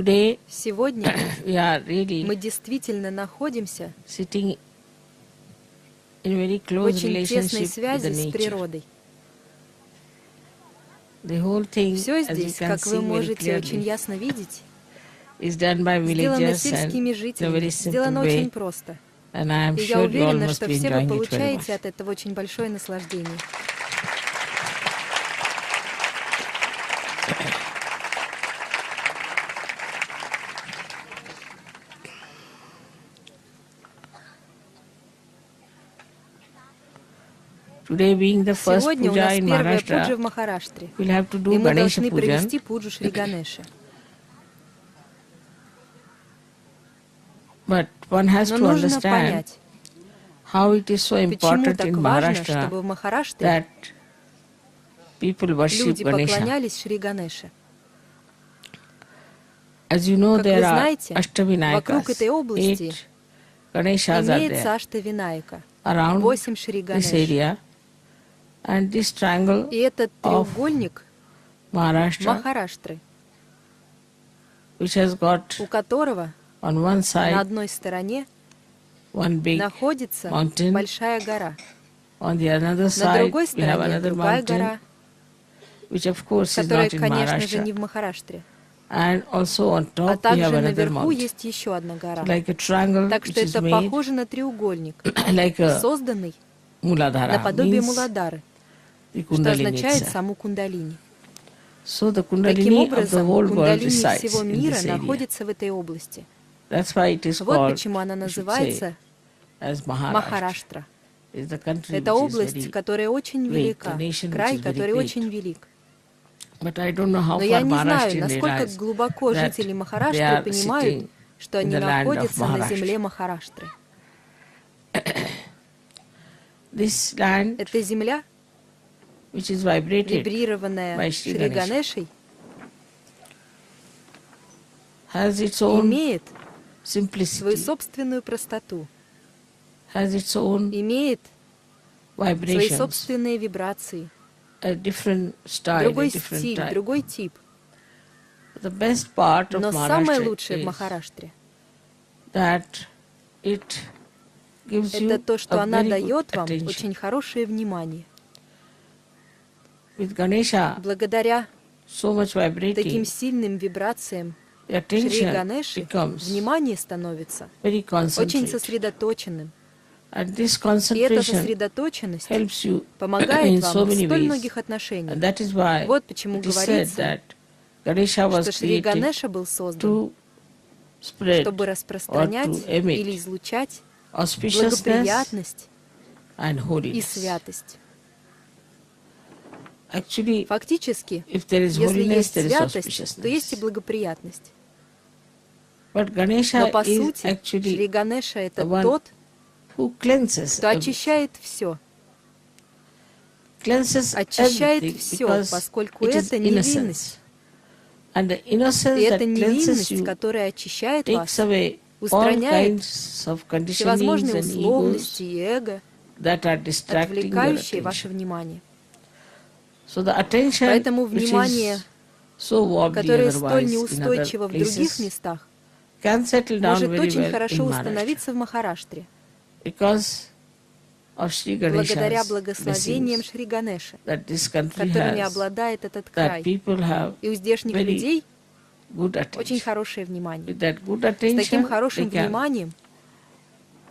Today Сегодня we are really мы действительно находимся sitting in very в close очень тесной relationship with связи the с nature. природой. The whole thing, Все as you здесь, can как вы see very можете очень clearly, ясно видеть, is done by сделано villagers and сельскими in a жителями, very сделано simple очень way. просто. And I am И я sure you all уверена, must что be все вы enjoying it very получаете much. от этого очень большое наслаждение. Today being the first Сегодня у puja нас in первая пуджа Maharashtra, в Махараштре, we'll have to и do мы Ganesha должны Pujan. провести пуджу Шри Ганеши. But one has Но to нужно understand понять, how it is so почему important так in важно, Maharashtra чтобы в Махараштре that people worship люди Ganesha. поклонялись Шри Ганеше. As you know, Как вы there are знаете, вокруг Ashtavinayakas, этой области 8 Ganeshas are имеется there Аштавинайка, around 8 Шри this Ганеш. area, and this triangle И этот of треугольник Maharashtra, Махараштры, which has got у которого on one на side одной стороне one big находится mountain, большая гора, on the another на side другой we have стороне another другая mountain, гора, which of course is которая, not in конечно же, не Maharashtra, в Махараштре. and also on А top we have также another наверху mountain, есть еще одна гора. like a triangle Так which что is это made похоже на треугольник, like a созданный Muladhara, наподобие means Муладары, the что Kundalini означает itself. саму Кундалини. So the Таким Kundalini of the образом, whole world Кундалини resides всего in мира this area. находится в этой области. That's why it is Вот called, почему она we should say, называется as Maharashtra. Махараштра. Is the country Это which is область, very которая очень great, велика, the nation which край, is very который great. очень велик. But I don't know how Но я far не знаю, Maharashtrians насколько realize глубоко that жители they Махараштры are понимают, sitting что in они the land of находятся на Maharashtra. земле Махараштры. This land, Эта земля, which is vibrated вибрированная by Shri Шри Ganesha, Ганешей, has its own имеет свою simplicity, собственную простоту, has its own имеет свои vibrations, собственные вибрации, a different style, a другой different стиль, type. другой тип. The best part of Но самое Maharashtra лучшее в is Махараштре that it gives you это то, что a она very good дает вам attention. очень хорошее внимание. With Ganesha Благодаря so much vibrating, таким сильным вибрациям the Шри attention Ганеши becomes внимание становится very очень concentrated. сосредоточенным. And this И эта concentration сосредоточенность helps you помогает in вам so в many столь ways. многих And отношениях. that is why Вот почему it is said говорится, that Ganesha was что Шри created Ганеша был создан, to spread чтобы or распространять to emit или излучать auspiciousness благоприятность and и holiness. святость. Actually, Фактически, if there is если holiness, есть there is святость, то есть и auspiciousness. благоприятность. But Ganesha Но по is сути, Шри actually Ганеша — это the one тот, who cleanses кто очищает все, cleanses очищает everything все, because поскольку it is это невинность. innocence. And the innocence И that эта cleanses невинность, you которая очищает takes вас, away all устраняет kinds of conditionings всевозможные and условности egos и эго, that are distracting your отвлекающие ваше attention. внимание. So the attention Поэтому which внимание, is so wobbly которое столь otherwise in other неустойчиво в других places местах, can settle down может very очень well хорошо in Maharashtra установиться в Махараштре, because of Shri благодаря Ganesha's благословениям blessings Шри Ганеши, that this country которыми has, обладает этот that край. people have И у здешних very людей good очень attention. хорошее внимание. With that good С таким attention, хорошим they can вниманием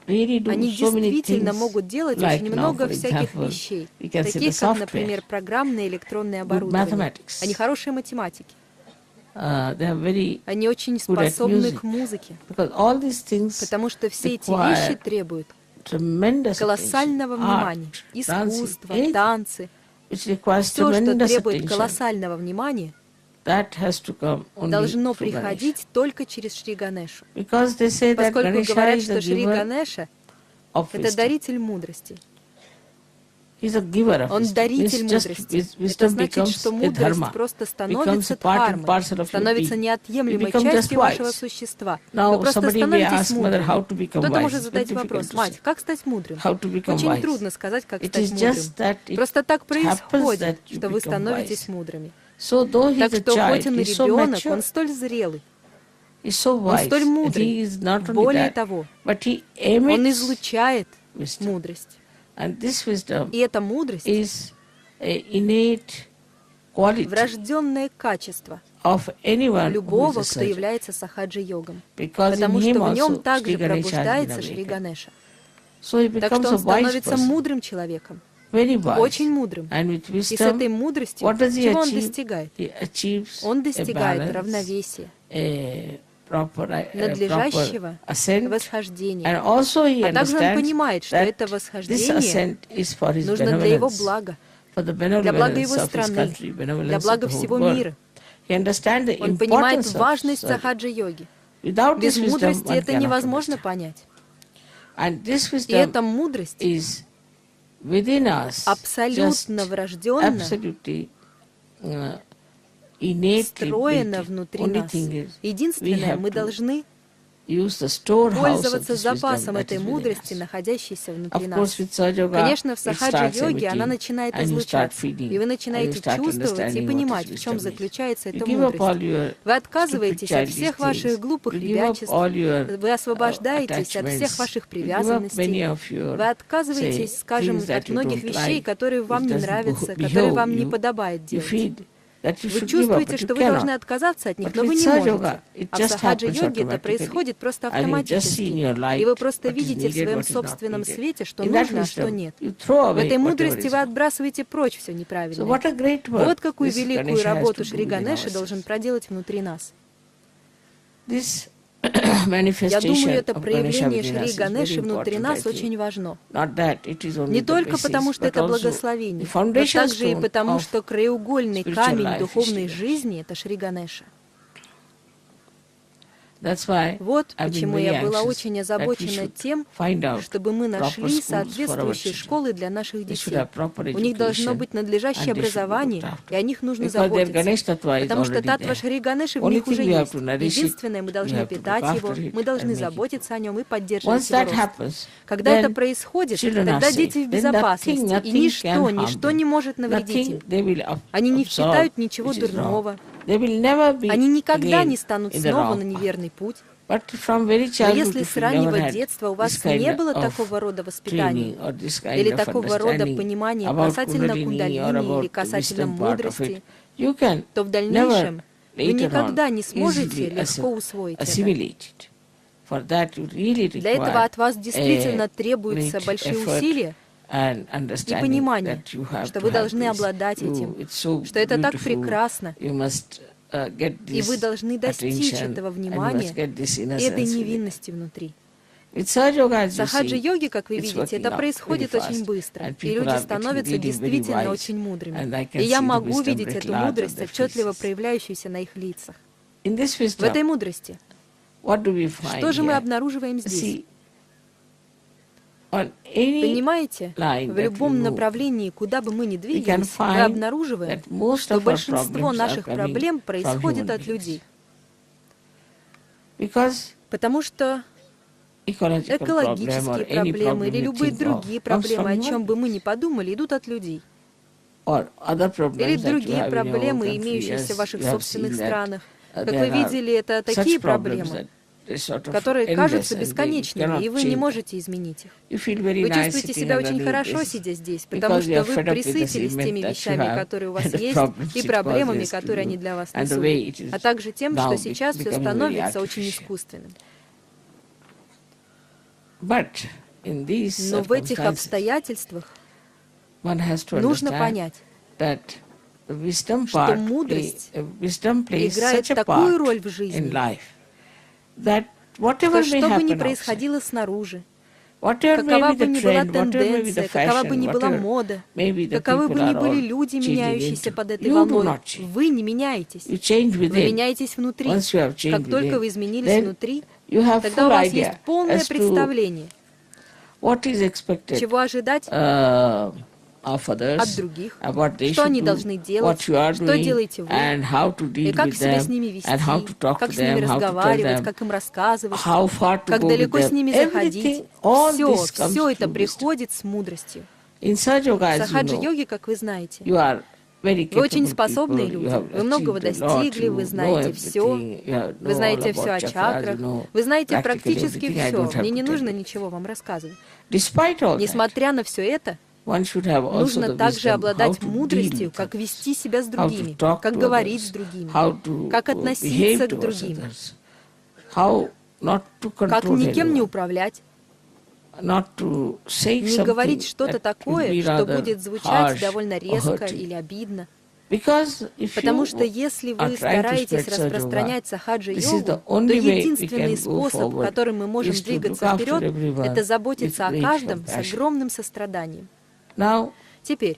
really do они so many действительно things, могут делать like очень now, много for всяких example, вещей, we can see the таких как, software, например, программное и электронное good оборудование. mathematics. Они хорошие математики, They are very они очень good at способны music. к музыке, Because all these things потому что все эти require вещи требуют tremendous колоссального attention, внимания. art, Искусство, dancing, anything танцы, which requires все, что tremendous требует attention, колоссального внимания, that has to come only должно through Ganesha. приходить только через Шри Ганешу. Because they say that Поскольку Ganesha говорят, is что the Шри giver Ганеша of — это wisdom. даритель мудрости. He's a giver of Он wisdom. даритель Means just мудрости. Это wisdom значит, becomes что a мудрость dharma, просто becomes становится a part and дхармой, parcel of your становится being. неотъемлемой You become just частью вашего wise. существа. Now Вы просто somebody may становитесь ask mother how мудрым. to become Кто-то wise. может It's задать very вопрос: difficult to мать, say. как стать мудрым? How to become Очень wise. трудно сказать, как It стать is мудрым. just that it Просто так happens происходит, that you что вы become становитесь wise. мудрыми. So though Так he's a что хоть child, он и he's so ребенок, mature. он столь зрелый, is so Он wise. столь And мудрый. he is not only Более that, того, but he он emits излучает wisdom. мудрость. And this wisdom И эта мудрость is an innate quality врожденное качество of anyone who любого, is a кто surgeon. является сахаджа-йогом, Because потому in him что в нем also также Shri Ganesha has been пробуждается Шри awakened. Ганеша. So he Так becomes что a он wise становится person, мудрым человеком, very wise. очень мудрым. And with И с этой wisdom, мудростью, what does he чего он achieve? достигает? He achieves Он a достигает balance, равновесия, a proper надлежащего ascent, восхождения. and also he А также он understands понимает, что that это this восхождение ascent is for his нужно для его benevolence, блага, for the для блага benevolence его of his страны, country, для benevolence of блага the whole всего world. мира. He understands the Он понимает importance of важность surgery. сахаджа-йоги. Without Без this wisdom, мудрости one это cannot невозможно understand. понять. And this И wisdom эта мудрость is within us, just абсолютно врожденно absolutely innately встроена built. внутри Only нас. thing is, we Единственное, have мы to должны use the storehouse of пользоваться this wisdom запасом that этой is within мудрости, us. находящейся внутри Of нас. course, with Sahaja Yoga, Конечно, в it starts сахаджа-йоге она emitting, начинает and you start излучаться, feeling, и вы and you начинаете start чувствовать и understanding what понимать, this в чем wisdom is. заключается You эта give up all мудрость. your Вы stupid отказываетесь от childish всех ваших things. глупых You give up ребячеств, all your, вы освобождаетесь от всех attachments. ваших You give up many привязанностей, of your, вы отказываетесь, say, скажем, things that от you многих don't вещей, like, которые вам which не doesn't нравятся, behove которые вам не you. подобает You делать. feel that you Вы should give up, чувствуете, but что you вы должны cannot. отказаться от них, But но вы with не Sahaja можете. Yoga, it А в just сахаджа-йоге happens это происходит просто and you just see in автоматически. your light И вы просто what is видите в needed, своем what is not собственном needed. свете, что In that нужно, а что wisdom, нет. you throw В away этой whatever мудрости is вы wrong. отбрасываете прочь все So неправильное. what a great work Вот какую this великую Ganesha has работу to Шри do within Ганеша ourselves. должен проделать внутри нас. This Я думаю, manifestation это of Ganesha проявление within us Шри is very Ганеши внутри important, I нас think. очень важно. Not that it is only Не the только basis, потому, что but это also благословение, the но foundation также и stone потому, of что краеугольный spiritual камень life is духовной Shri Ganesha. жизни — это Шри Ганеша. That's why Вот I've been почему very я была anxious очень that we озабочена should тем, find out чтобы мы proper нашли schools for our соответствующие children. школы для наших They should детей. have proper У них должно education, быть надлежащее and they should be образование, looked after. и о них нужно Because their заботиться. Ganesh Tattva is Потому что already татва there. Шри Ганеши в Only них thing уже we have есть. to nourish it, Единственное, мы we должны have to look питать after его, it мы должны and make it. заботиться о нем и поддерживать Once его that рост. happens, Когда это then происходит, children are тогда safe. дети в Then безопасности, nothing и ничто can harm ничто them. не может навредить им. Nothing they will Они не absorb, впитают ничего which is wrong. дурного. They will never be Они никогда again не станут in the снова wrong на path. неверный путь. But from very Но childhood, если if с you never раннего had детства у this вас kind не было of такого рода воспитания, training or this kind или of такого рода understanding понимания about касательно Kundalini or кундалини или about касательно wisdom part of мудрости, it, you can то в never дальнейшем вы later никогда on не сможете easily легко усвоить это. assimilate it. For that you really Для этого от вас действительно require требуются great большие effort усилия and и understanding понимание, that you have что to вы have должны this. обладать этим, It's so что это так beautiful. прекрасно, You must get и вы this должны достичь attention, этого and you внимания must get this и этой innocence within. невинности внутри. With Sahaja Yoga, as В you сахаджа-йоге, see, как вы it's видите, working это out происходит very очень fast, быстро, and и people люди are становятся getting really very действительно wise, очень мудрыми. and I can И я see the могу wisdom увидеть writ эту large on мудрость, their отчетливо faces. проявляющуюся на их лицах. In this В этой wisdom, мудрости what do we find что же мы here? обнаруживаем здесь? See, on any Понимаете, line в that we любом move, направлении, куда бы мы ни we can двигались, мы find обнаруживаем, that most что of our большинство problems are наших coming проблем from происходит human от beings. людей. Because Потому что ecological problem or экологические any проблемы problem или you любые think of другие comes проблемы, о from чем human бы мы beings. ни подумали, идут от людей. Or other problems Или that you другие have in your own проблемы, country, имеющиеся as в ваших you have собственных seen that, странах. Как there вы are видели, это such такие problems проблемы, that they're sort of которые endless кажутся and they бесконечными, cannot и вы не change. можете изменить их. You feel very Вы nice чувствуете sitting себя очень underneath хорошо, this сидя здесь, потому because you что are вы fed up with the присытились cement теми that you вещами, have которые у вас and the есть, problems и it проблемами, causes to которые you, они для вас and the несут, way it is а также тем, now что сейчас все becoming very становится очень artificial. искусственным. But in these Но в этих circumstances, обстоятельствах one has to нужно understand понять, that the wisdom что part мудрость wisdom plays играет such a такую part роль в in жизни, life that whatever что may что бы ни happen outside, происходило снаружи, whatever may какова be бы the ни была trend, whatever may be the тенденция, какова бы fashion, ни была whatever мода, maybe the каковы people бы ни are были all люди, changing меняющиеся into, под этой you do волной, not change. вы не меняетесь. You change Вы within. меняетесь внутри. Once you have changed Как только within, вы изменились then внутри, you have тогда full у вас idea есть полное as to представление, what is expected чего ожидать of others, от других, what they что should они do, должны делать, what you are что doing, делаете вы, and how to и deal как with себя с them, ними вести, and how to talk как to с ними them, how to tell разговаривать, them, как им рассказывать, how far to как go with далеко с them. ними заходить. Everything, all Все, this comes все это through wisdom. приходит с мудростью. In Sahaja Yoga, В as you know, сахаджа-йоге, как вы знаете, you are very Вы очень capable способные people. You люди. have Вы многого achieved a lot. достигли, You вы know знаете все. everything. You Вы know all знаете все about о chakras. чакрах. You know Вы знаете practically практически everything. I все. don't have Мне не to tell нужно you. ничего вам рассказывать. Despite all that, Несмотря на все это, one should have also нужно the также wisdom how обладать to deal мудростью, with как others, вести себя с how to другими, talk как to говорить с others, другими, how to как behave относиться к towards другим, others, how not to как control никем не anyone, управлять, not to say не something говорить что-то that will такое, be что rather будет звучать harsh довольно or резко hurting. или обидно. Because if Потому you что если are вы trying to стараетесь spread Sahaja распространять Yoga, сахаджа-йогу, this is the то only way we единственный can go способ, forward, которым мы можем is to двигаться look after вперед, everyone это with заботиться о great каждом с compassion. огромным состраданием. Now, Теперь,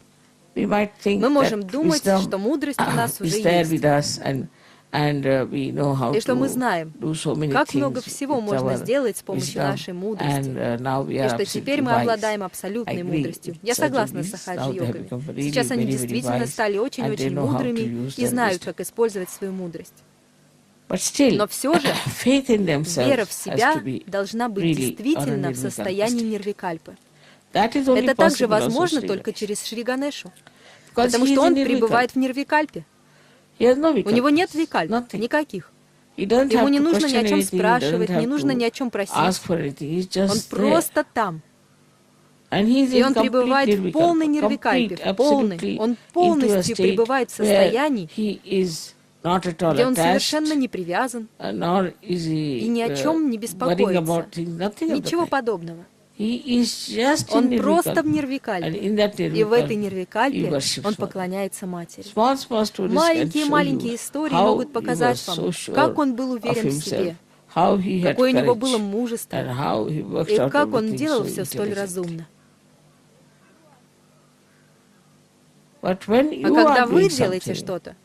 we might think мы можем that думать, wisdom что мудрость у нас уже is there есть, with us and we know how и что мы to знаем, do so many как много things всего with можно our сделать с помощью wisdom, нашей мудрости, and now we и are что теперь absolutely мы wise. обладаем I абсолютной agree мудростью. with Я согласна с Sahaja-yogis. Now they have сахаджа-йогами. become really, Сейчас они very, very действительно wise, стали and they очень-очень know how to мудрыми use и their знают, wisdom. как использовать свою мудрость. But still, Но все же faith in themselves вера в has себя to be должна быть really действительно on a в состоянии nirvikalpa state. нирвикальпы. That is only Это также possible also возможно Sri только Ganesh. через Шри Ганешу, Because потому he что is он in пребывает nirvikalpa. в нирвикальпе. He has no У него нет vikalpas, викальп, nothing. никаких. He doesn't Ему have не to нужно ни о question чем anything, he спрашивать, doesn't не have нужно ни to о чем просить. ask for anything. He's Он just there. просто там. And he's И in он complete пребывает в полной nirvikalpa, нирвикальпе, complete, в полной. absolutely Он into a полностью state пребывает в where состоянии, he is not at all где он attached, совершенно не привязан nor is и he ни о чем не worrying беспокоится. about things, nothing of the Ничего kind. подобного. He is just in Он просто в nirvikalpa. And нирвикальпе. in that И в этой nirvikalpa, he нирвикальпе worships он Mother. поклоняется матери. Small stories can show Маленькие-маленькие you истории how могут he was показать so вам, sure как он был of уверен в himself, себе, how he had какое у него courage, было мужество, and how he worked и out как он everything делал so все столь intelligently. разумно. But when А you когда are вы doing делаете something, что-то,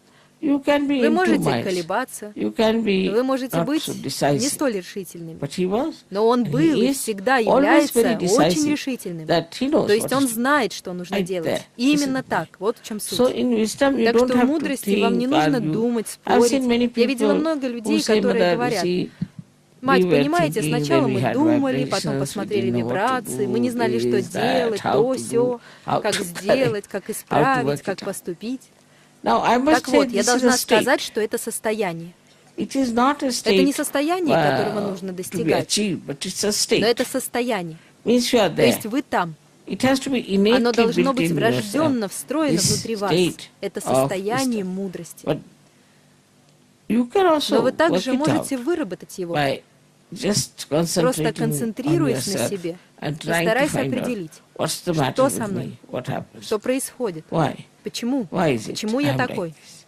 you can be вы in two можете minds. колебаться, You can be вы можете not быть so не decisive. столь решительными. But he was. Но он And был he и is всегда always является very очень decisive решительным. that he knows То есть what он is to do. знает, что нужно Right делать. there. И This is именно the так. Вот в чем So суть. in wisdom you Так don't что в have to мудрости вам не think, нужно argue. думать, I've seen спорить. many Я видела people много who людей, say, которые "Mother, говорят: see, мать, we were понимаете, thinking, сначала then we мы had думали, потом vibrations, we посмотрели didn't know what to вибрации, мы do, не знали, что this, that, делать, how то, to do, сё, how как to сделать, как how to исправить, work как it out. поступить. Now, I must Так say вот, я this is a должна state. сказать, что это состояние. It is not a Это не state состояние, которого нужно to be достигать, achieved, but it's a но state. это состояние. Means you are То there. есть вы там. It has to be Оно innately должно built быть in врожденно yourself. встроено This внутри вас. state Это of состояние wisdom. мудрости. But you can also Но вы work также it можете out выработать его, by just просто concentrating on концентрируясь на yourself себе and и trying to стараясь find out определить, what's the matter что with со мной, me, what happens, что происходит, why почему, is it почему я I'm like такой. this.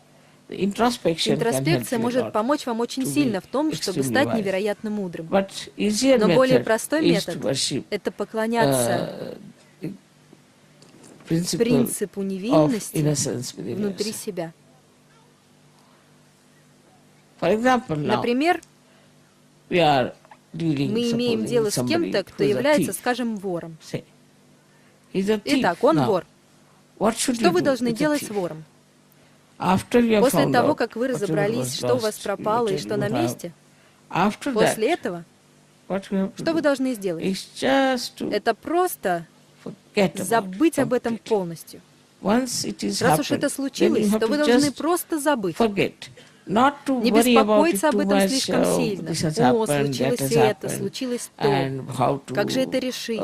The introspection can help Интроспекция you a может lot. помочь вам очень to be сильно в том, чтобы extremely стать wise. невероятно мудрым. But easier Но более method простой is метод to worship – это поклоняться the principle принципу of невинности innocence within внутри yourself. себя. For example, now Например, we are dealing, мы имеем supposing, дело with с somebody кем-то, кто who is a является, thief, скажем, вором. say. He's a thief. Итак, он Now, вор. what should Что you вы do должны with a делать с thief? вором? After you have После found того, out как вы whatever разобрались, was что у вас lost, пропало и whatever что на you have, месте, after после that, этого, what you have to что вы do должны сделать? is just to Это просто forget about забыть it об этом completely. полностью. Once it is Раз уж happened, это then you случилось, have то вы to должны just просто забыть. forget. Not to Не worry about it беспокоиться об too этом much, слишком oh, сильно. this has О, happened, случилось that has и это, happened, случилось то. and how to Как же это решить?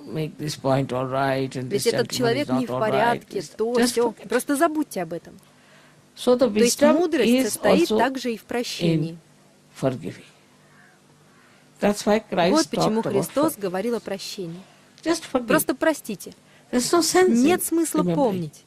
make this point all right, and Ведь this этот gentleman человек is не not в all right. порядке, This- то, just все. forget. Просто забудьте об этом. So the То есть wisdom мудрость is состоит also также и в прощении. in forgiving. That's why Christ Вот почему talked about Христос forgiving. говорил о прощении. Just forgive. Просто простите. There's no sense Нет in смысла remembering. помнить.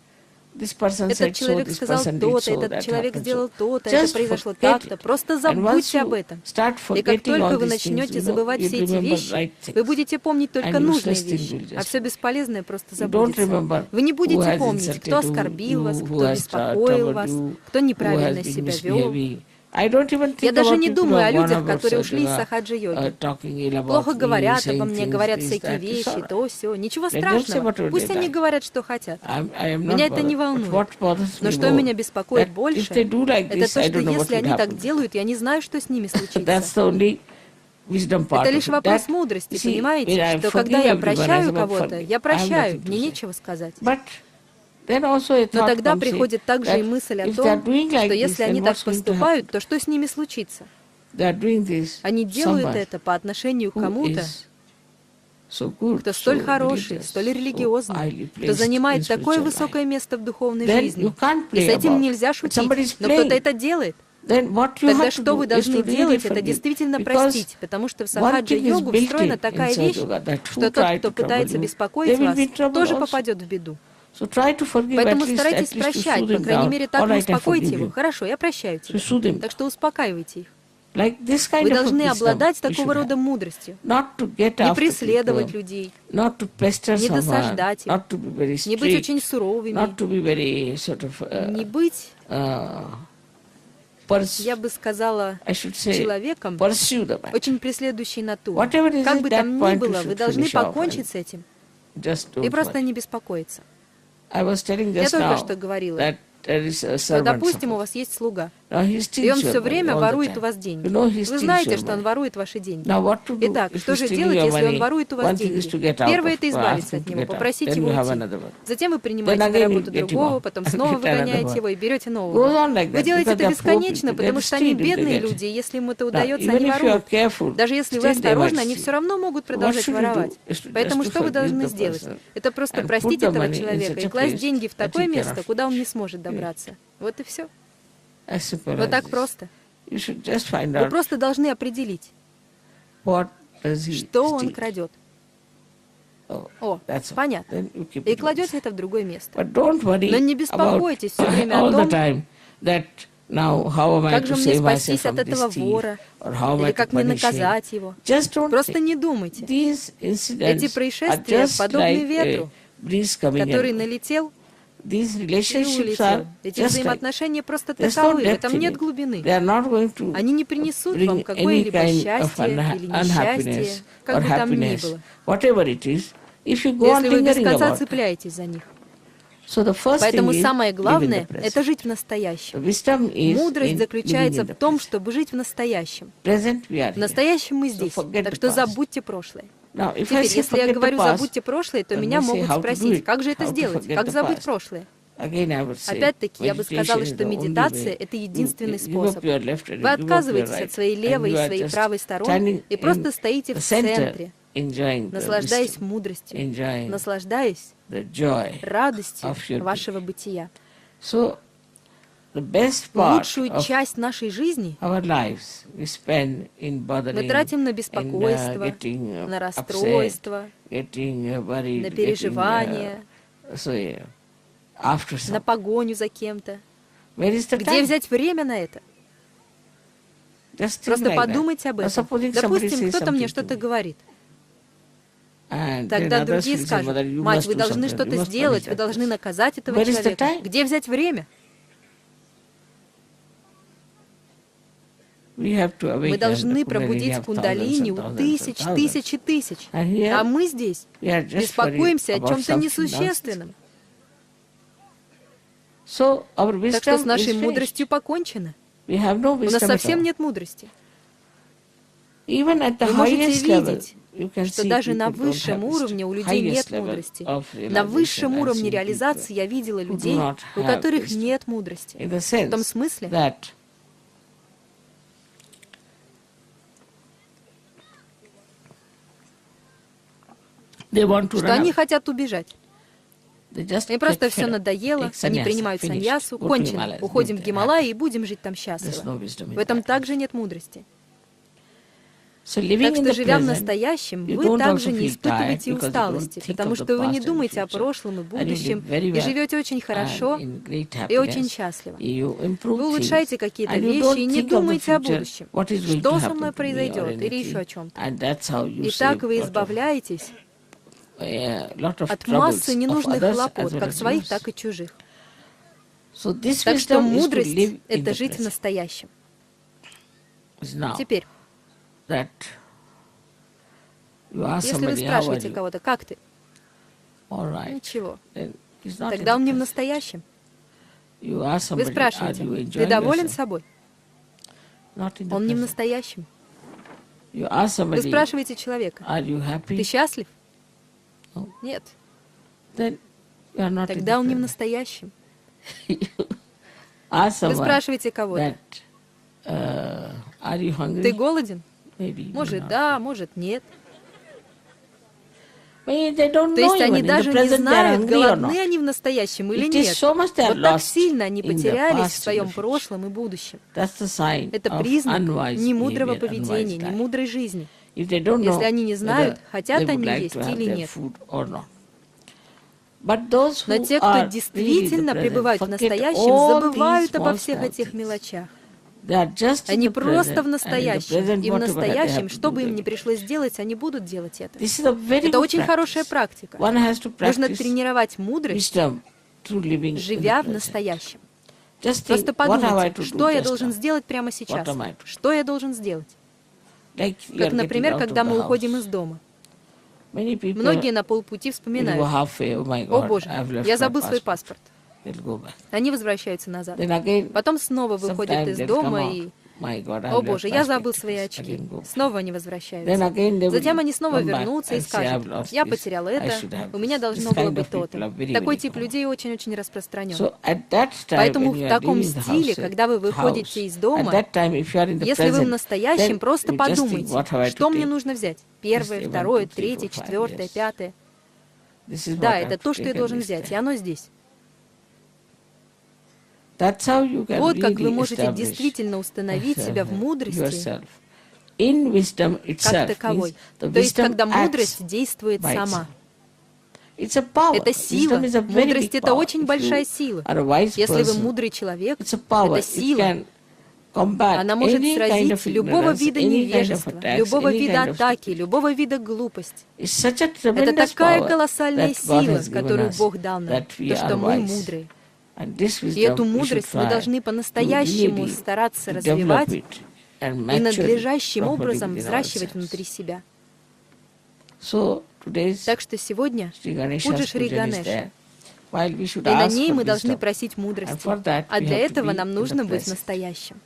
This person Этот said so, человек this сказал person did то-то, so, этот that человек happened сделал so. то-то, это Just произошло forget так-то. it. Просто And once забудьте you об этом. start И как forgetting только all вы these начнете things, забывать you'll все эти remember вещи, right вы things. будете помнить только And нужные useless things will вещи, just а все бесполезное просто You don't забудется. remember Вы не who будете has помнить, insulted кто оскорбил you, вас, who кто has беспокоил troubled вас, you, кто who неправильно has been себя вел. misbehaving. I don't even Я think даже about не people думаю о who have людях, gone about которые ушли из sadhana, сахаджа-йоги. talking ill about Плохо me, говорят saying обо мне, things, говорят this, всякие that. It's вещи, all right. то, все. Ничего Let them say страшного. whatever Пусть they они like. говорят, что хотят. I am not Меня это не bothered. But волнует. what bothers Но me что more, меня беспокоит that больше, if they do like это this, то, I что don't know what если will они так happen. делают, я не знаю, что с ними That's случится. the only wisdom part Это of лишь it. вопрос That, мудрости, you see, when понимаете? I Что когда forgive я everyone, I прощаю say, "Well, кого-то, forgive. я I have прощаю, nothing to мне say." нечего сказать. But then also a Но thought тогда comes in приходит также и that мысль о if they are том, doing like что this, если then они так what's going to happen? поступают, то что с ними случится? They are doing this Они делают someone это по отношению к who кому-то, is so good, кто столь so хороший, religious, столь so религиозный, highly кто placed in занимает такое spiritual life. высокое место в духовной Then жизни. you can't И с play этим about. нельзя But шутить. somebody is Но кто-то playing. это делает. Then what you Тогда have to что вы do is должны to really делать? Это forgive. действительно Because простить, потому что в one thing is сахаджа-йогу built встроена in такая вещь, Sahaja that что who тот, try кто to trouble пытается you, беспокоить they will вас, be in trouble тоже also. попадет в беду. So try to forgive Поэтому at least старайтесь to прощать, soothe по him крайней down. мере, так All вы right, I успокоите forgive его. you. Хорошо, я прощаю тебя. soothe him. Так что успокаивайте их. Like this kind Вы of a должны wisdom обладать we should такого рода have. мудростью. Not to get Не after преследовать people, людей, not to pester не someone, досаждать им, not to be very не быть очень strict, суровыми, not to be very sort of не быть, я бы сказала, I should say, человеком, pursue the matter. очень преследующий натуру. Whatever it is, Как бы at там that ни point you было, should вы должны finish off покончить and с этим just и don't просто worry. не беспокоиться. I was telling Я just только now что говорила, that there is a что, servant допустим, у suppose. вас есть слуга, Now he и steals он your все money время all the ворует time. у вас деньги. You know he Вы steals знаете, your что он money. ворует ваши деньги. Now what to do Итак, if что he's же stealing делать, your если он money? ворует у вас One thing is to деньги? get out Первое of, — это ask избавиться him от to него, get out. попросить Then его you have уйти. another one. Затем вы Then принимаете на again he'll работу get you другого, out. потом And снова get another выгоняете one. его и берете Goes нового. on like Вы that делаете because это they're poor бесконечно, people. потому They're что они stealing, they бедные get. люди, и если им это Now, удается, even они if you are воруют. careful, Даже если вы still they might осторожны, они steal. все равно могут What продолжать should you do? воровать. Is to Поэтому just to что вы forgive должны the сделать? person Это просто and простить put the этого money in человека such и a класть place деньги в that такое he место, cannot куда он не steal. сможет добраться. Вот и все. As simple Вот as так this. просто. You should just find Вы out просто должны определить, what does he что он steal. крадет. Oh, О, that's all. понятно. Then you keep И it кладете once. это в другое место. But don't worry Но не about беспокойтесь все время all о the том, time that now how am I как же to мне save myself спастись from от this этого thief вора, or how am I или to как мне punish him. наказать его. Just don't Просто think. не думайте. These Эти incidents are происшествия just подобны like ветру, a breeze coming который in. налетел These и relationships are улетел. Эти just like взаимоотношения просто there's no таковы, в depth этом in нет it. глубины. They are not going to Они не принесут bring вам any какое-либо kind of счастье или несчастье, unhappiness как or бы там ни happiness, было, whatever it is, if you go on если вы без lingering конца about. цепляетесь за них. So the first Поэтому thing is самое live in the главное — present. это жить в The настоящем. wisdom is Мудрость in living заключается in в the том, present. чтобы жить в настоящем. Present we are В here. настоящем мы So здесь, forget так the что past. забудьте прошлое. Now, if I Теперь, say если я forget the говорю past, «забудьте прошлое», то then меня we say могут how to do спросить, it, как же это how to сделать, forget как the забыть past. прошлое. Again, I would say, Опять-таки, я бы сказала, meditation is что the only медитация way. — это единственный You give up способ. your left and Вы you give up your отказываетесь right, от своей and левой you и are своей just правой сторон standing и просто in стоите the в center, центре, enjoying the наслаждаясь wisdom, мудростью, enjoying наслаждаясь the joy радостью of your вашего бытия. So, the best part Лучшую of часть нашей жизни our lives we spend in bothering, мы тратим на in беспокойство, getting на upset, расстройство, getting worried, на переживания, after на some. погоню за кем-то. Where is the Где time? взять время на это? Just think Просто like that. подумайте об Now, этом. supposing somebody Допустим, says кто-то мне something to что-то me, говорит. and then Тогда others другие will say, скажут: "Mother, you мать, must вы do должны something, что-то you must сделать, punish вы that должны person." наказать этого Where is the человека. time? Где взять время? We have to Мы awaken должны the пробудить have кундалини thousands у and тысяч, thousands. тысяч и тысяч. And here А мы здесь we are just беспокоимся worried о about чем-то something несущественном. nonsense. So our Так что с wisdom нашей is finished. мудростью покончено. We have no У нас wisdom at совсем all. нет мудрости. Even at the Вы можете highest level, видеть, you can что see даже на people don't высшем have уровне wisdom. у людей нет Highest level мудрости. of На realization высшем I've уровне seen реализации people я видела who do людей, not у have которых wisdom. нет мудрости. In the В том sense смысле, that they want to что run они away. хотят убежать. They just Им просто get все fed up. надоело, Take они sannyasa, принимают finished. саньясу, Go to кончено, Himalayas, уходим live в there Гималаи happy. и будем жить там There's счастливо. no wisdom in В этом that. также нет мудрости. So living Так in что, the живя в present, настоящем, you вы don't также also не feel испытываете tired because you don't усталости, think потому of the что вы не past and думаете о future. прошлом и And you будущем, live very и well живете очень хорошо and in great и очень happiness. счастливо. You improve Вы улучшаете things, какие-то and you вещи don't и не think of the думаете о future, будущем. what is going Что to со happen мной to me or произойдет или еще о anything. чем-то. And that's how you И так save вы lot of, избавляетесь lot of от troubles массы of ненужных others as хлопот, well как as своих, yours. так и чужих. So this Так что wisdom is to мудрость live — in это the жить в present. настоящем. Now Теперь, that you ask если вы somebody, how are спрашиваете you? кого-то: как ты? All right. Ничего. Then he's not in Тогда the он не в present. настоящем. You ask Вы somebody, are спрашиваете: you ты enjoying доволен yourself? собой? Not in the Он не в present. настоящем. You ask Вы somebody, спрашиваете человека: are you ты happy? счастлив? No. Нет. Then You are not in тогда the он не в present. настоящем. Ask Вы someone спрашиваете кого-то, that, are you hungry? ты голоден? Maybe, maybe Может, not. да, может, нет. Maybe they don't То know есть они even in the даже не present they are знают, hungry or голодны not. они в настоящем или It is нет. so much they are Вот так lost сильно они in the потерялись в past and своем the future. прошлом и будущем. That's the sign Это of признак unwise немудрого behavior, поведения, unwise life. немудрой жизни. If they don't Если know они не знают, whether хотят they would они like есть to have или their нет. food or not. But those Но who те, кто are really in the действительно present пребывают в forget настоящем, all забывают these обо small, всех small этих things. мелочах. They are just in Они the просто в present, and in the настоящем. present, И в whatever they have настоящем, to что do, бы им they ни do. пришлось делать, они будут делать это. This is a very Это good очень хорошая practice. практика. One has to Нужно practice тренировать мудрость, wisdom through living in the живя в present. настоящем. Just Просто think, what have I подумайте, to что do я just должен now? сделать прямо сейчас. What am I to do? Что я должен сделать? Like you Как, are getting например, out of когда the мы уходим house. из дома. Many people Многие на полпути will go вспоминают: halfway, oh my «О God, Боже, I've left я my забыл свой passport». паспорт». They'll go back. Они возвращаются назад. Then again, Потом снова выходят sometimes из they'll come дома out. и My God, I've «О left Боже, my я забыл свои spectacles». очки». Again go. Снова они Then возвращаются. again they Затем will они снова come back вернутся и and say, скажут: "I've lost «Я this. потерял I это, should have у меня this». должно This было kind быть of то-то». people are very, Такой very тип common. людей очень-очень распространен. So at that time, Поэтому when в you are таком leaving the стиле, house, когда вы выходите из дома, at that time, if you are in the если вы в present, настоящем, then просто you just think, подумайте, what have I to что мне take? нужно взять. Первое, Just one, второе, two, three, третье, four, five, четвертое, yes. пятое. This is what Да, I это have to то, что take я at должен this взять, time. и оно здесь. That's how you can Вот как вы really можете establish действительно установить себя в мудрости yourself. In wisdom как itself таковой. means the То есть, wisdom когда acts мудрость действует by сама. itself. It's a power. Это сила. Wisdom is a very Мудрость — big это power. очень If большая you сила. are a wise Если вы person, мудрый человек, it's a power. это It сила. can combat Она может any kind of сразить любого ignorance, вида any kind of невежества, attacks, любого any вида kind of атаки, stupidity. любого вида глупости. It's such a Это tremendous такая power колоссальная that God сила, has given которую us, Бог дал нам, that we то, что are мы wise. мудрые. And this И эту wisdom we should мудрость мы try должны to по-настоящему really стараться to развивать develop it and и mature надлежащим properly образом within взращивать ourselves. внутри себя. So today's Так что сегодня Shri Ganesha's Пуджа Шри pujan is Ганеш, there. While we should и на ask ней for мы должны wisdom, просить мудрости. and for that А we для have to этого be нам in the нужно быть present. настоящим.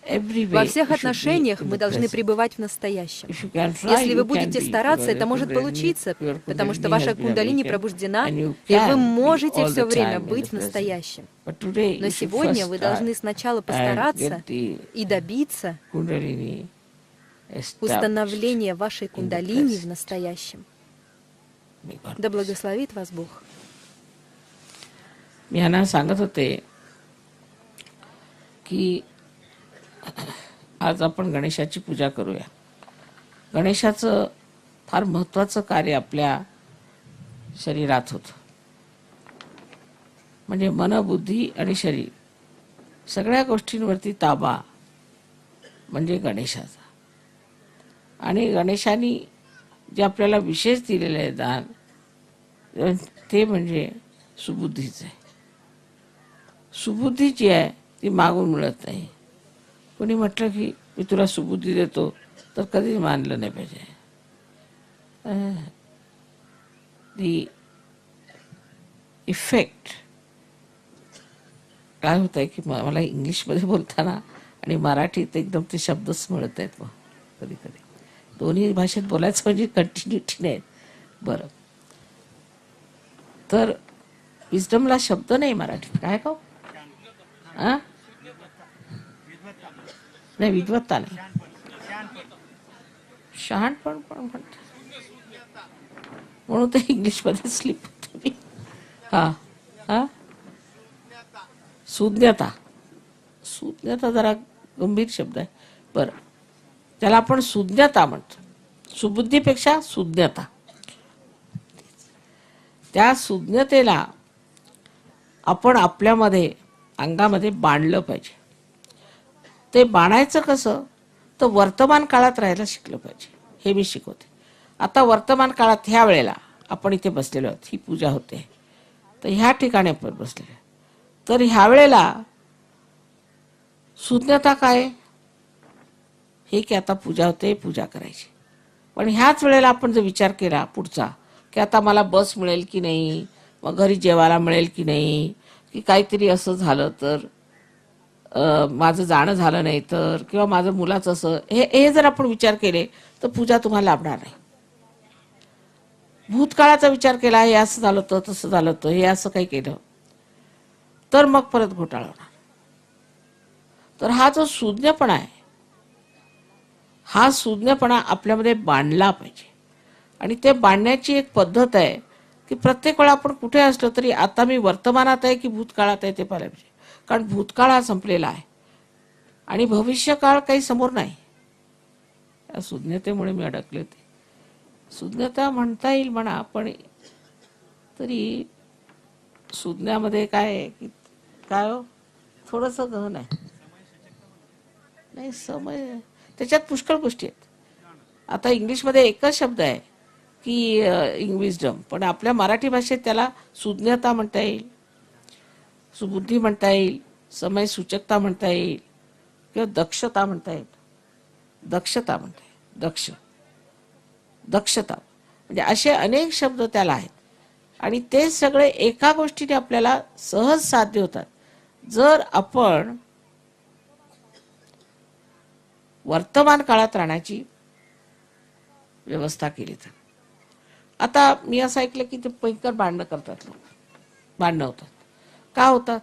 Every Во way всех we should be отношениях in мы the должны present. пребывать в настоящем. If you can try, Если вы you can будете be, стараться, because это your может Kundalini- получиться, your потому что Kundalini ваша has been кундалини awakened, пробуждена, and you и вы can be можете all все the время time in быть the present. настоящим. But today Но you should сегодня first вы try должны сначала and постараться get the и добиться Kundalini established установления вашей in the кундалини в present. настоящем. May God Да bless. благословит вас Бог. मी यांना सांगत होते की आज आपण गणेशाची पूजा करूया. गणेशाचं फार महत्त्वाचं कार्य आपल्या शरीरात होतं. म्हणजे मन, बुद्धी आणि शरीर सगळ्या गोष्टींवरती ताबा म्हणजे गणेशाचा. आणि गणेशाने जे आपल्याला विशेष दिलेलं आहे दान, ते म्हणजे सुबुद्धीचं आहे. सुबुद्धी जी आहे ती मागून मिळत नाही. कोणी म्हटलं की मी तुला सुबुद्धी देतो तर कधीच मानलं नाही पाहिजे. दी इफेक्ट काय होत आहे की मला इंग्लिशमध्ये बोलताना आणि मराठीत एकदम ते शब्दच मिळत आहेत. मग कधी कधी दोन्ही भाषेत बोलायचं म्हणजे कंटिन्युटी नाही. बरं, तर विजडमला शब्द नाही मराठीत. काय का नाही, विद्वत्ता नाही, शहाणपण पण म्हणतात, म्हणून ते इंग्लिशमध्ये स्लिप होतो मी. हा हा सुज्ञता. सुज्ञता जरा गंभीर शब्द आहे. बरं, त्याला आपण सुज्ञता म्हणतो. सुबुद्धीपेक्षा सुज्ञता. त्या सुज्ञतेला आपण आपल्यामध्ये अंगामध्ये बांधलं पाहिजे. ते बाणायचं कसं, तर वर्तमान काळात राहायला शिकलं पाहिजे. हे मी शिकवते. आता वर्तमान काळात ह्या वेळेला आपण इथे बसलेलो आहोत, ही पूजा होते, तर ह्या ठिकाणी आपण बसलेलो. तर ह्या वेळेला सुज्ञता काय हे की आता पूजा होते, पूजा करायची. पण ह्याच वेळेला आपण जर विचार केला पुढचा की आता मला बस मिळेल की नाही, मग घरी जेवायला मिळेल की नाही, की काहीतरी असं झालं तर माझं जाणं झालं नाही तर, किंवा माझं मुलाचं असं, हे जर आपण विचार केले तर पूजा तुम्हाला लाभणार नाही. भूतकाळाचा विचार केला, हे असं झालं होतं, तसं झालं होतं, हे असं काही केलं तर मग परत घोटाळा होणार. तर हा जो सुज्ञपणा आहे, हा सुज्ञपणा आपल्यामध्ये बांधला पाहिजे. आणि ते बांधण्याची एक पद्धत आहे की प्रत्येक वेळा आपण कुठे असलो तरी आता मी वर्तमानात आहे की भूतकाळात आहे ते पाहायला पाहिजे. कारण भूतकाळ हा संपलेला आहे आणि भविष्यकाळ काही समोर नाही. या सुज्ञतेमुळे मी अडकले होते. सुज्ञता म्हणता येईल म्हणा, पण तरी सुज्ञामध्ये काय आहे की काय हो, थोडंसं गहन आहे. नाही, समय त्याच्यात पुष्कळ गोष्टी आहेत. आता इंग्लिशमध्ये एकच शब्द आहे की विजडम, पण आपल्या मराठी भाषेत त्याला सुज्ञता म्हणता येईल, सुबुद्धी म्हणता येईल, समय सूचकता म्हणता येईल किंवा दक्षता म्हणता येईल. दक्षता म्हणता येईल, दक्षता म्हणजे असे अनेक शब्द त्याला आहेत. आणि ते सगळे एका गोष्टीने आपल्याला सहज साध्य होतात जर आपण वर्तमान काळात राहण्याची व्यवस्था केली तर. आता मी असं ऐकलं की ते भयंकर भांडणं करतात लोक. भांडणं होतात. का होतात?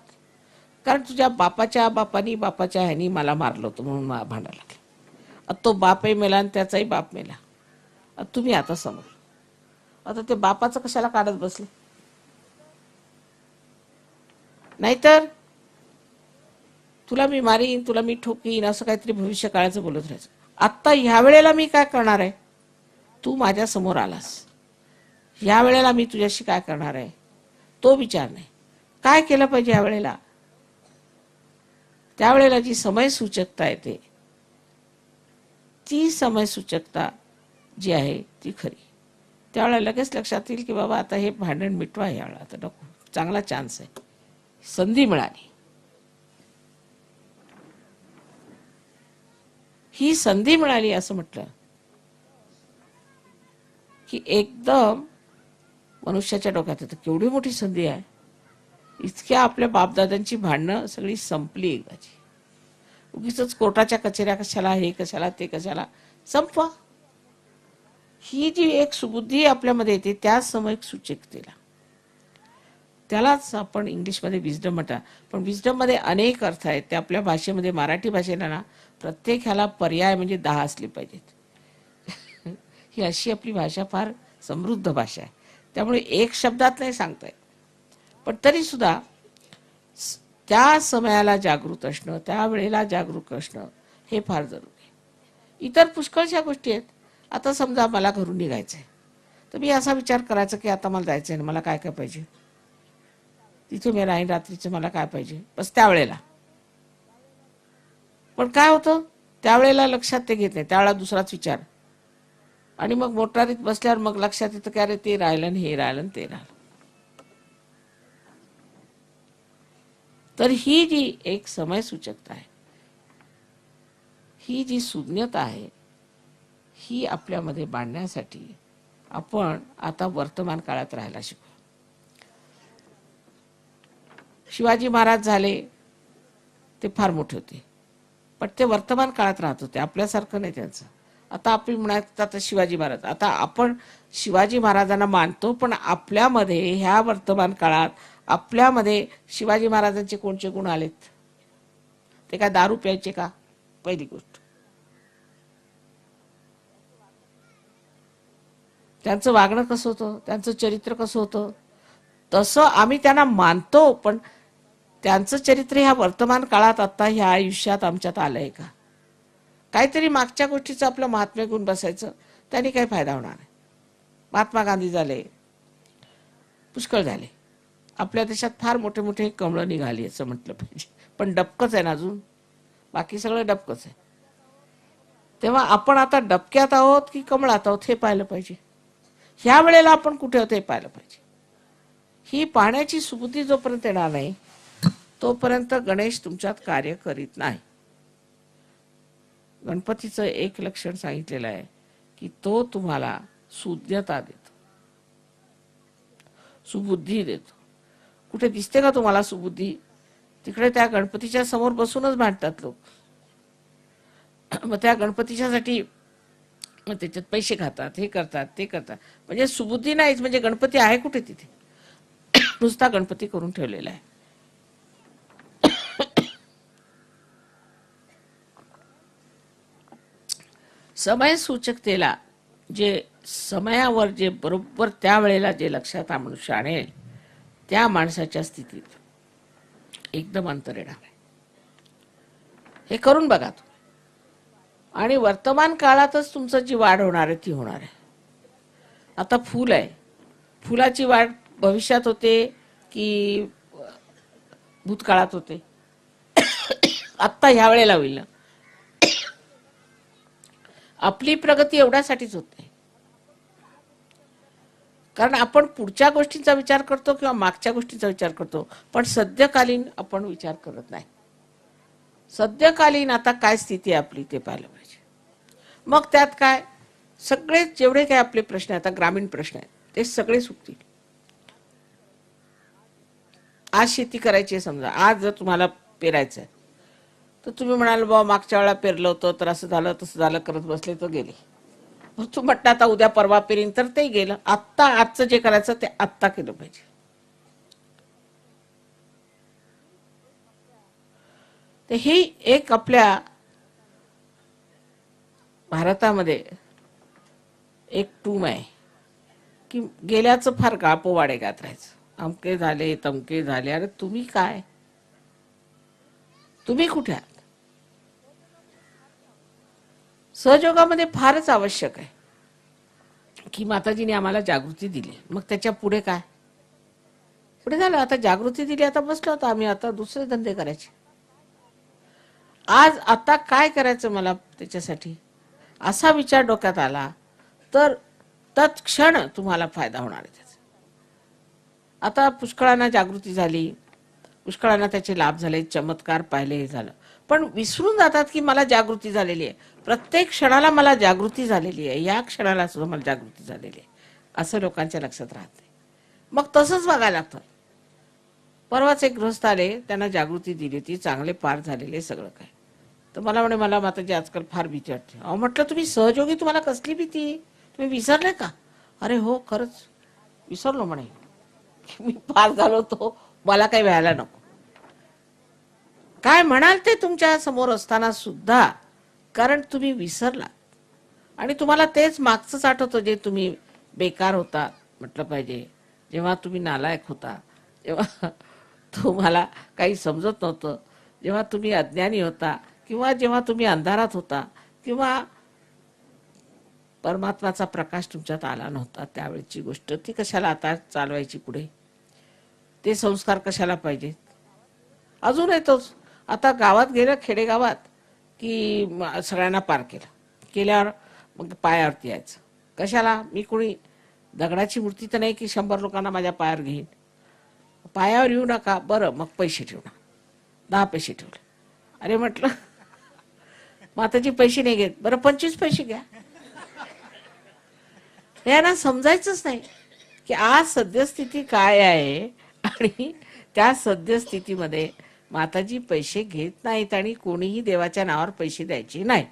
कारण तुझ्या बापाच्या बापानी बापाच्या ह्यानी मला मारलं होतं म्हणून भांडायला लागलं. आता तो बापही मेला आणि त्याचाही बाप मेला. आता तुम्ही आता समोर, आता ते बापाचं कशाला काढत बसले? नाहीतर तुला मी मारीन, तुला मी ठोकीन, असं काहीतरी भविष्य काळाचं बोलत राहायचं. आत्ता ह्या वेळेला मी काय करणार आहे? तू माझ्या समोर आलास, ह्या वेळेला मी तुझ्याशी काय करणार आहे तो विचार नाही. काय केलं पाहिजे ह्या वेळेला? त्यावेळेला जी समय सूचकता येते, ती समय सूचकता जी आहे ती खरी. त्यावेळेला लगेच लक्षात येईल की बाबा आता हे भांडण मिटवा, यावेळेला आता नको, चांगला चान्स आहे, संधी मिळाली. ही संधी मिळाली असं म्हटलं की एकदम मनुष्याच्या डोक्यात येतं केवढी मोठी संधी आहे. इतक्या आपल्या बापदादांची भांडणं सगळी संपली एकदाची. उगीच कोर्टाच्या कचेऱ्या कशाला, हे कशाला, ते कशाला, संपवा. ही जी एक सुबुद्धी आपल्यामध्ये येते त्या समयक सूचकतेला, त्यालाच आपण इंग्लिशमध्ये विजडम म्हणतात. पण विजडम मध्ये अनेक अर्थ आहेत. ते आपल्या भाषेमध्ये, मराठी भाषेला ना, प्रत्येक ह्याला पर्याय म्हणजे 10 असले पाहिजेत. ही अशी आपली भाषा फार समृद्ध भाषा आहे. त्यामुळे एक शब्दात नाही सांगता येत. पण तरी सुद्धा त्या समयाला जागृत असणं, त्या वेळेला जागरूक असणं हे फार जरुरी आहे. इतर पुष्कळशा गोष्टी आहेत. आता समजा मला घरून निघायचं आहे, तर मी असा विचार करायचा की आता मला जायचं आहे, मला काय काय पाहिजे, तिथे मी राहीन रात्रीचं, मला काय पाहिजे, बस त्यावेळेला. पण काय होतं, त्यावेळेला लक्षात ते घेत नाही, त्यावेळेला दुसराच विचार. आणि मग मोटारीत बसल्यावर मग लक्षात येतं की अरे ते राहिलं, हे राहिलं, ते राहिलं. तर ही जी एक समय सूचकता आहे, ही जी सुज्ञता आहे, ही आपल्यामध्ये बांधण्यासाठी आपण आता वर्तमान काळात राहायला शिकू. शिवाजी महाराज झाले ते फार मोठे होते, पण ते वर्तमान काळात राहत होते, आपल्यासारखं नाही त्यांचं. आता आपण म्हणत आता शिवाजी महाराज, आता आपण शिवाजी महाराजांना मानतो, पण आपल्यामध्ये ह्या वर्तमान काळात आपल्यामध्ये शिवाजी महाराजांचे कोणते गुण आलेत? ते काय दारू प्यायचे का? पहिली गोष्ट. त्यांचं वागणं कसं होतं, त्यांचं चरित्र कसं होतं, तसं आम्ही त्यांना मानतो, पण त्यांचं चरित्र ह्या वर्तमान काळात आता ह्या आयुष्यात आमच्यात आलंय का? काहीतरी मागच्या गोष्टीचं आपलं महात्म्य गुण बसायचं, त्यांनी काही फायदा होणार नाही. महात्मा गांधी झाले, पुष्कळ झाले. आपल्या देशात फार मोठे मोठे कमळं निघाली असं म्हटलं पाहिजे, पण डबकच आहे ना अजून, बाकी सगळं डबकच आहे. तेव्हा आपण आता डबक्यात आहोत की कमळात आहोत हे पाहिलं पाहिजे. ह्या वेळेला आपण कुठे आहोत हे पाहिलं पाहिजे. ही पाहण्याची सुबुद्धी जोपर्यंत येणार नाही तोपर्यंत गणेश तुमच्यात कार्य करीत नाही. गणपतीचं एक लक्षण सांगितलेलं आहे की तो तुम्हाला सुज्ञता देतो, सुबुद्धी देतो. कुठे दिसते का तुम्हाला सुबुद्धी? तिकडे त्या गणपतीच्या समोर बसूनच भांडतात लोक. मग त्या गणपतीच्यासाठी मग त्याच्यात पैसे खातात, हे करतात, ते करतात. म्हणजे सुबुद्धी नाहीच. म्हणजे गणपती आहे कुठे तिथे? नुसता गणपती करून ठेवलेला आहे. समय सूचकतेला जे समयावर जे बरोबर त्यावेळेला जे लक्षात मनुष्य आणेल त्या माणसाच्या स्थितीत एकदम अंतर येणार आहे. हे करून बघा तुम्ही. आणि वर्तमान काळातच तुमचं जी वाढ होणार आहे ती होणार आहे. आता फूल आहे, फुलाची वाढ भविष्यात होते की भूतकाळात होते? आत्ता ह्या वेळेला होईल ना. आपली प्रगती एवढ्यासाठीच होत नाही, कारण आपण पुढच्या गोष्टींचा विचार करतो किंवा मागच्या गोष्टींचा विचार करतो, पण सद्यकालीन आपण विचार करत नाही. सद्यकालीन आता काय स्थिती आहे आपली ते पाहिलं पाहिजे. मग त्यात काय सगळे जेवढे काय आपले प्रश्न आहेत, आता ग्रामीण प्रश्न आहेत, ते सगळे सुटतील. आज शेती करायची आहे समजा, आज जर तुम्हाला पेरायचं आहे तर तुम्ही म्हणाल बाबा मागच्या वेळा पेरलं होतं तर असं झालं तसं झालं करत बसले तर गेले. मग तू म्हटलं आता उद्या परवा पेरीन तर ते गेलं. आत्ता आजचं जे करायचं ते आत्ता केलं पाहिजे. तर ही एक आपल्या भारतामध्ये एक टूम आहे की गेल्याचं फार गापोवाडे गात राहायचं. अमके झाले तमके झाले. अरे तुम्ही काय, तुम्ही कुठे आहात? सहयोगामध्ये फारच आवश्यक आहे की माताजीने आम्हाला जागृती दिली. मग त्याच्या पुढे काय? पुढे झालं आता जागृती दिली, आता बसलो होतो आम्ही, आता दुसरे धंदे करायचे. आज आता काय करायचं मला त्याच्यासाठी असा विचार डोक्यात आला तर तत्क्षण तुम्हाला फायदा होणार आहे त्याचा. आता पुष्कळांना जागृती झाली, पुष्कळांना त्याचे लाभ झाले, चमत्कार पाहिले, हे झालं. पण विसरून जातात की मला जागृती झालेली आहे. प्रत्येक क्षणाला मला जागृती झालेली आहे, या क्षणाला सुद्धा मला जागृती झालेली आहे असं लोकांच्या लक्षात राहत नाही. मग तसंच बघायला लागतं. परवाच एक गृहस्थ आले, त्यांना जागृती दिली होती, चांगले पार झालेले सगळं काय. तर मला म्हणे मला माताजी आजकाल फार भीती वाटते. अहो म्हटलं तुम्ही सहयोगी, तुम्हाला कसली भीती? तुम्ही विसरले का? अरे हो खरंच विसरलो म्हणे, मी पार झालो होतो, मला काही व्हायला नको. काय म्हणाल ते तुमच्या समोर असताना सुद्धा, कारण तुम्ही विसरला आणि तुम्हाला तेच मागचंच आठवतं जे तुम्ही बेकार होता म्हटलं पाहिजे, जेव्हा तुम्ही नालायक होता, जेव्हा तुम्हाला काही समजत नव्हतं, जेव्हा तुम्ही अज्ञानी होता, किंवा जेव्हा तुम्ही अंधारात होता, किंवा परमात्माचा प्रकाश तुमच्यात आला नव्हता, त्यावेळची गोष्ट ती कशाला आता चालवायची पुढे? ते संस्कार कशाला पाहिजेत? अजून येतोच. आता गावात गेलं, खेडेगावात की सगळ्यांना पार केल्यावर मग पायावरती यायचं. कशाला? मी कोणी दगडाची मूर्ती तर नाही की 100 लोकांना माझ्या पायावर घेईन. पायावर येऊ नका, बरं मग पैसे ठेवणार, 10 पैसे ठेवले. अरे म्हटलं माताजी पैसे नाही घेत, बरं 25 पैसे घ्या. यांना समजायचंच नाही की आज सद्यस्थिती काय आहे आणि त्या सद्यस्थितीमध्ये माताजी पैसे घेत नाहीत आणि कोणीही देवाच्या नावावर पैसे द्यायचे नाही.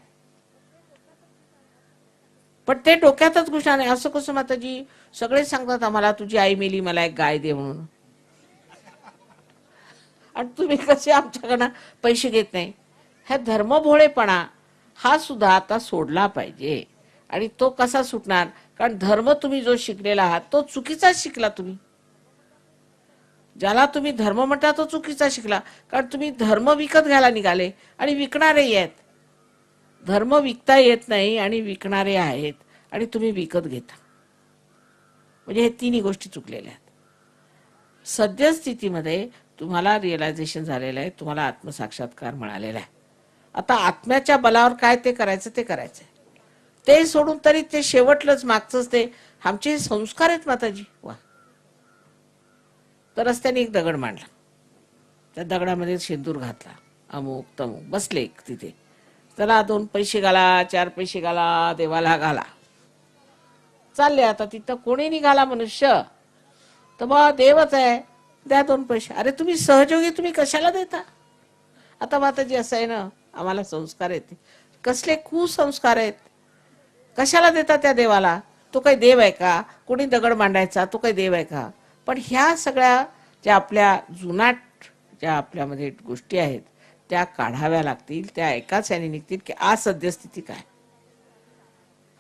पण ते डोक्यातच घुसणार नाही. असं कसं माताजी? सगळे सांगतात आम्हाला तुझी आई मेली, मला एक गाय दे म्हणून, आणि तुम्ही कसे आमच्याकडनं पैसे घेत नाही? हा धर्मभोळेपणा हा सुद्धा आता सोडला पाहिजे. आणि तो कसा सुटणार? कारण धर्म तुम्ही जो शिकलेला आहात तो चुकीचाच शिकला. तुम्ही ज्याला तुम्ही धर्म म्हणता तो चुकीचा शिकला, कारण तुम्ही धर्म विकत घ्यायला निघाले आणि विकणारे आहेत. धर्म विकता येत नाही आणि विकणारे आहेत आणि तुम्ही विकत घेता. म्हणजे हे तिन्ही गोष्टी चुकलेल्या आहेत. सद्यस्थितीमध्ये तुम्हाला रिअलायझेशन झालेलं आहे, तुम्हाला आत्मसाक्षात्कार मिळालेला आहे. आता आत्म्याच्या बलावर काय ते करायचं ते करायचंय. ते सोडून तरी ते शेवटलंच मागचंच ते आमचे संस्कार आहेत माताजी. वा. तर रस्त्याने एक दगड मांडला, त्या दगडामध्ये शेंदूर घातला, अमुक तमुक, बसले तिथे. चला 2 पैसे घाला, 4 पैसे घाला, देवाला घाला, चालले. आता तिथं कोणी निघाला मनुष्य तर बा देवच आहे, द्या 2 पैसे. अरे तुम्ही सहयोगी, तुम्ही कशाला देता? आता माताजी असं आहे ना, आम्हाला संस्कार आहेत, कसले कुसंस्कार आहेत, कशाला देता त्या देवाला? तो काही देव आहे का? कोणी दगड मांडायचा, तो काही देव आहे का? पण ह्या सगळ्या ज्या आपल्या जुनाट ज्या आपल्यामध्ये गोष्टी आहेत त्या काढाव्या लागतील, त्या एकाच याने निघतील की आज सद्यस्थिती काय.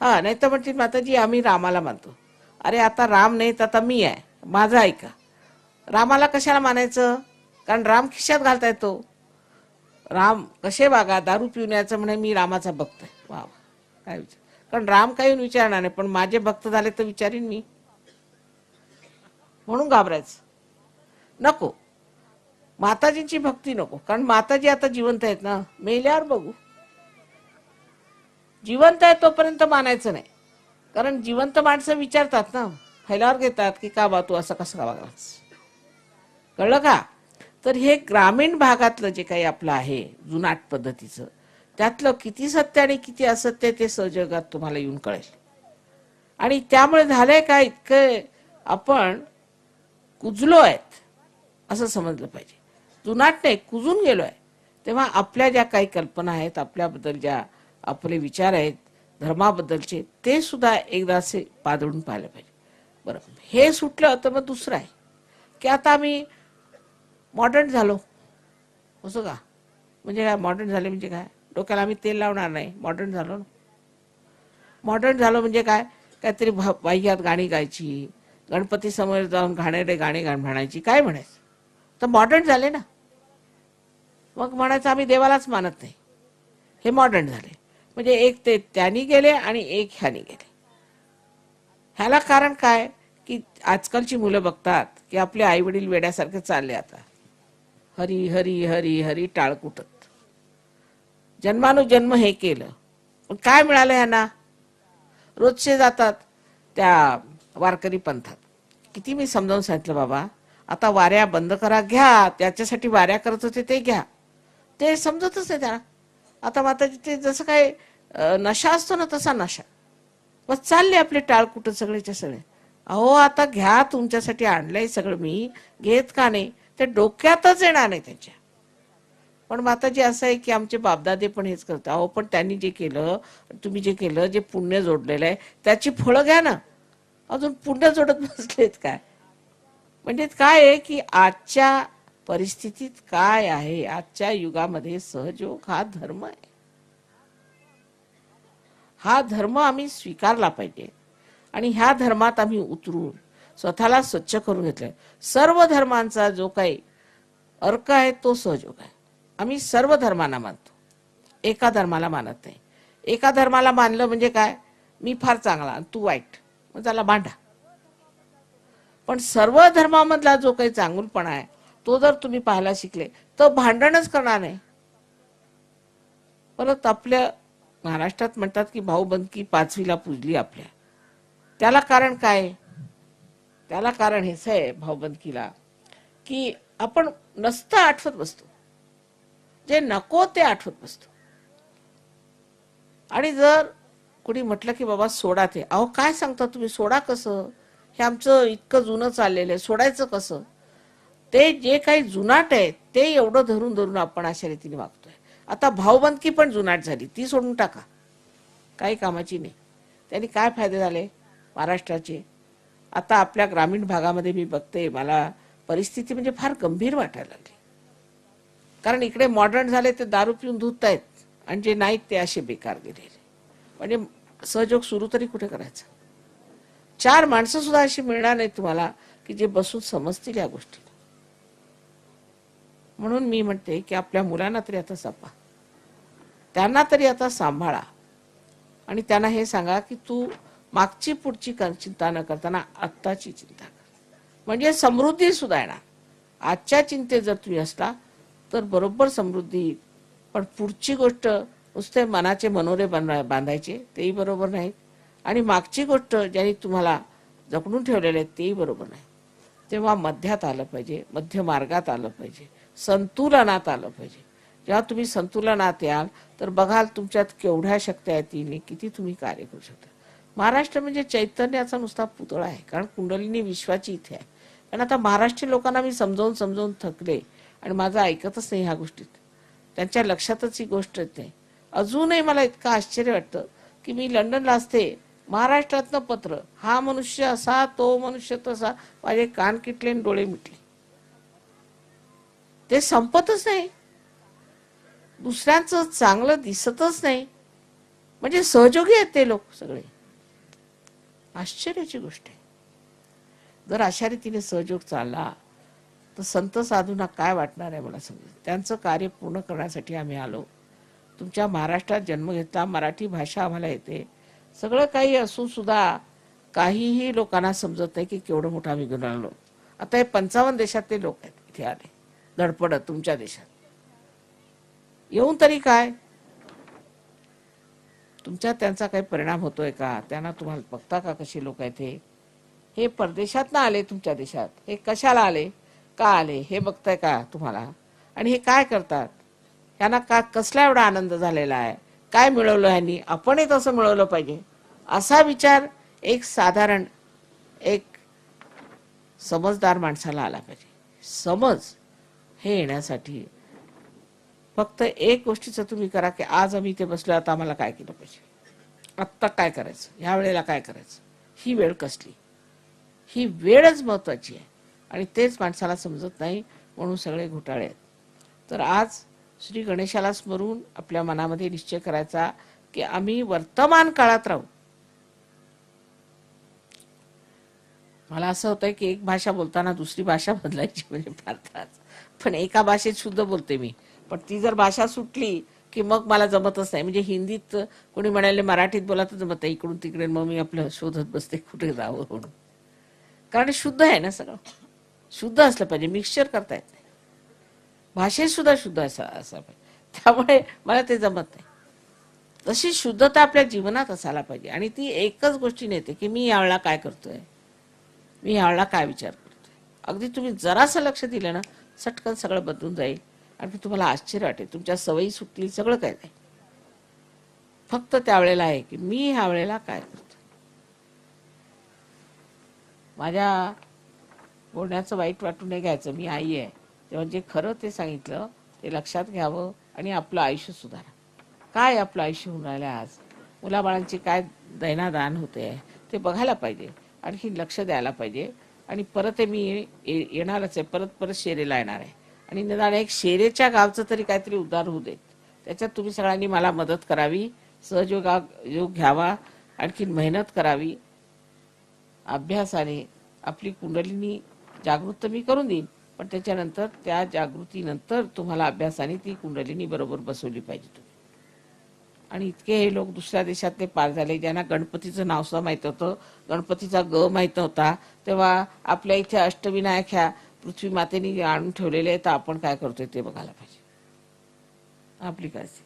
हा, नाही तर म्हणतील माताजी आम्ही रामाला मानतो. अरे आता राम नाही तर आता मी आहे, माझं ऐका. रामाला कशाला मानायचं? कारण राम खिशात घालता येतो. राम कसे वागा, दारू पिऊन यायचं म्हणे मी रामाचा भक्त आहे. वा वा, काय विचार. कारण राम काही विचारणार नाही, पण माझे भक्त झाले तर विचारीन मी. म्हणून घाबरायचं नको. माताजींची भक्ती नको, कारण माताजी आता जिवंत आहेत ना, मेल्यावर बघू. जिवंत आहे तोपर्यंत मानायचं नाही. कारण जिवंत माणसं विचारतात ना, फैलावर घेतात की का बा तू असं कसं वागलास. कळलं का? तर हे ग्रामीण भागातलं जे काही आपलं आहे जुनाट पद्धतीचं, त्यातलं किती सत्य आणि किती असत्य ते सहजगात तुम्हाला येऊन कळेल. आणि त्यामुळे झालंय काय, इतकं आपण कुजलो आहेत असं समजलं पाहिजे. जुनाट नाही, कुजून गेलोय. तेव्हा आपल्या ज्या काही कल्पना आहेत, आपल्याबद्दल ज्या आपले विचार आहेत धर्माबद्दलचे, ते सुद्धा एकदाचे पादळून पाहिलं पाहिजे. बरं, हे सुटलं तर मग दुसरं आहे की आता आम्ही मॉडर्न झालो. असं का? म्हणजे काय मॉडर्न झाले म्हणजे काय? डोक्याला आम्ही तेल लावणार नाही, मॉडर्न झालो ना. मॉडर्न झालो म्हणजे काय? काहीतरी वाह्यात गाणी गायची, गणपती समोर जाऊन घाणेरडे गाणी म्हणायची, काय म्हणायचं? तर मॉडर्न झाले ना. मग म्हणायचं आम्ही देवालाच मानत नाही, हे मॉडर्न झाले. म्हणजे एक ते त्यांनी गेले आणि एक ह्यानी गेले. ह्याला कारण काय की आजकालची मुलं बघतात की आपले आई वडील वेड्यासारखे चालले आता, हरी हरी हरी हरी टाळकुटत. जन्मानुजन्म हे केलं, पण काय मिळालं यांना? रोजचे जातात त्या वारकरी पंथात. किती मी समजावून सांगितलं बाबा, आता वाऱ्या बंद करा, घ्या त्याच्यासाठी वाऱ्या करत होते ते घ्या. ते समजतच नाही त्यांना. आता माताजी ते जसं काय नशा असतो ना तसा नशा. बस चालले आपले टाळकुट सगळेच्या सगळे. अहो आता घ्या, तुमच्यासाठी आणलंय सगळं मी, घेत का नाही? ते डोक्यातच येणार नाही त्यांच्या. पण माताजी असं आहे की आमचे बापदादे पण हेच करतात. अहो पण त्यांनी जे केलं, तुम्ही जे केलं, जे पुण्य जोडलेलं आहे त्याची फळं घ्या ना. अजून पुण्य जोडत बसलेत काय? म्हणजे काय आहे की आजच्या परिस्थितीत काय आहे, आजच्या युगामध्ये सहयोग हा धर्म आहे. हा धर्म आम्ही स्वीकारला पाहिजे आणि ह्या धर्मात आम्ही उतरून स्वतःला स्वच्छ करून घेतलंय. सर्व धर्मांचा जो काही अर्क आहे तो सहयोग आहे. आम्ही सर्व धर्मांना मानतो, एका धर्माला मानत नाही. एका धर्माला मानलं म्हणजे काय, मी फार चांगला आणि तू वाईट, मग त्याला भांडा. पण सर्व धर्मामधला जो काही चांगुलपणा आहे तो जर तुम्ही पाहायला शिकले तर भांडणच करणार नाही. परत आपल्या महाराष्ट्रात म्हणतात की भाऊबंदकी पाचवीला पूजली आपल्या. त्याला कारण काय? त्याला कारण हेच आहे भाऊबंदकीला की आपण नसतं आठवत बसतो, जे नको ते आठवत बसतो. आणि जर कुणी म्हटलं की बाबा सोडा ते, अहो काय सांगता तुम्ही, सोडा कसं? हे आमचं इतकं जुनं चाललेलं आहे, सोडायचं कसं? ते जे काही जुनाट आहे ते एवढं धरून धरून आपण अशा रीतीने वागतोय. आता भाऊबंदकी पण जुनाट झाली, ती सोडून टाका, काही कामाची नाही. त्यांनी काय फायदे झाले महाराष्ट्राचे? आता आपल्या ग्रामीण भागामध्ये मी बघते, मला परिस्थिती म्हणजे फार गंभीर वाटायला लागली. कारण इकडे मॉडर्न झाले ते दारू पिऊन धुतायत आणि जे नाहीत ते असे बेकार गेलेले. म्हणजे सहयोग सुरू तरी कुठे करायचा? चार माणसं सुद्धा अशी मिळणार नाहीत तुम्हाला की जे बसून समजतील या गोष्टी. म्हणून मी म्हणते की आपल्या मुलांना तरी आता जपा, त्यांना तरी आता सांभाळा आणि त्यांना हे सांगा की तू मागची पुढची चिंता न करताना आत्ताची चिंता कर, म्हणजे समृद्धी सुद्धा येणार. आजच्या चिंतेत जर तुम्ही असला तर बरोबर समृद्धी येईल. पण पुढची गोष्ट नुसते मनाचे मनोरे बांधायचे तेही बरोबर नाही, आणि मागची गोष्ट ज्यांनी तुम्हाला जपणून ठेवलेले तेही बरोबर नाही. तेव्हा मध्यात आलं पाहिजे, मध्य मार्गात आलं पाहिजे, संतुलनात आलं पाहिजे. जेव्हा तुम्ही संतुलनात याल तर बघाल तुमच्यात केवढ्या शक्ती आहेत, किती तुम्ही कार्य करू शकता. महाराष्ट्र म्हणजे चैतन्याचा नुसता पुतळा आहे, कारण कुंडलिनी विश्वाची इथे आहे. कारण आता महाराष्ट्रीय लोकांना मी समजावून समजावून थकले आणि माझं ऐकतच नाही ह्या गोष्टीत. त्यांच्या लक्षातच ही गोष्ट येते. अजूनही मला इतकं आश्चर्य वाटतं की मी लंडनला असते, महाराष्ट्रातनं पत्र, हा मनुष्य असा, तो मनुष्य तसा, माझे कान किटले आणि डोळे मिटले. ते संपतच नाही, दुसऱ्यांचं चांगलं दिसतच नाही. म्हणजे सहयोगी आहेत ते लोक सगळे. आश्चर्याची गोष्ट आहे. जर अशा रीतीने सहयोग चालला तर संत साधूंना काय वाटणार आहे मला समजेल. त्यांचं कार्य पूर्ण करण्यासाठी आम्ही आलो. तुमच्या महाराष्ट्रात जन्म घेतला, मराठी भाषा आम्हाला येते, सगळं काही असून सुद्धा काहीही लोकांना समजत नाही की केवढं मोठं आम्ही घेऊन आलो. आता हे 55 देशातले लोक आहेत इथे आले धडपडत तुमच्या देशात येऊन. तरी काय तुमच्यात त्यांचा काही परिणाम होतोय का? त्यांना तुम्हाला बघता का कशी लोक आहेत हे परदेशात ना आले तुमच्या देशात, हे कशाला आले, का आले हे बघताय का तुम्हाला? आणि हे काय करतात, यांना का कसला एवढा आनंद झालेला आहे, काय मिळवलं ह्यांनी, आपणही तसं मिळवलं पाहिजे असा विचार एक साधारण एक समजदार माणसाला आला पाहिजे. समज हे येण्यासाठी फक्त एक गोष्टीचं तुम्ही करा की आज आम्ही इथे बसलो, आता आम्हाला काय केलं पाहिजे, आत्ता काय करायचं, ह्या वेळेला काय करायचं, ही वेळ कसली, ही वेळच महत्वाची आहे. आणि तेच माणसाला समजत नाही, म्हणून सगळे घोटाळे आहेत. तर आज श्री गणेशाला स्मरून आपल्या मनामध्ये निश्चय करायचा की आम्ही वर्तमान काळात राहू. मला असं होतंय की एक भाषा बोलताना दुसरी भाषा बदलायची म्हणजे फार त्रास. पण एका भाषेत शुद्ध बोलते मी, पण ती जर भाषा सुटली की मग मला जमतच नाही. म्हणजे हिंदीत कोणी म्हणाले मराठीत बोला तर जमत नाही, इकडून तिकडे मग मी आपलं शोधत बसते कुठे जावं म्हणून. कारण शुद्ध आहे ना सगळं, शुद्ध असलं पाहिजे, मिक्सचर करता येत नाही. भाषेत सुद्धा शुद्ध असं पाहिजे, त्यामुळे मला ते जमत नाही. तशी शुद्धता आपल्या जीवनात असायला पाहिजे. आणि ती एकच गोष्टीने येते की मी यावेळेला काय करतोय, मी यावेळेला काय विचार करतोय. अगदी तुम्ही जरासं लक्ष दिलं ना, सटकन सगळं बदलून जाईल आणि तुम्हाला आश्चर्य वाटेल, तुमच्या सवयी सुटतील, सगळं काय जाईल. फक्त त्यावेळेला आहे की मी ह्या वेळेला काय करतो. माझ्या बोलण्याचं वाईट वाटून नाही घ्यायचं, मी आई आहे तेव्हा जे खरं ते सांगितलं ते लक्षात घ्यावं आणि आपलं आयुष्य सुधारा. काय आपलं आयुष्य होऊन राहिलं आज, मुलाबाळांची काय दैनादान होते ते बघायला पाहिजे, आणखी लक्ष द्यायला पाहिजे. आणि परत मी येणारच आहे, परत परत शेरेला येणार आहे. आणि निदान एक शेरेच्या गावचं तरी काहीतरी उद्धार होऊ देत, त्याच्यात तुम्ही सगळ्यांनी मला मदत करावी, योग घ्यावा, आणखीन मेहनत करावी. अभ्यासाने आपली कुंडलिनी जागृत मी करून देईन, पण त्याच्यानंतर त्या जागृतीनंतर तुम्हाला अभ्यासाने ती कुंडलिनी बरोबर बसवली पाहिजे तुम्ही. आणि इतके हे लोक दुसऱ्या देशातले पार झाले, ज्यांना गणपतीचं नाव सुद्धा माहीत होतं, गणपतीचा ग माहीत नव्हता, तेव्हा आपल्या इथे अष्टविनायक ह्या पृथ्वी मातेने आणून ठेवलेले आहे, तर आपण काय करतोय ते बघायला पाहिजे आपली काय स्थिती.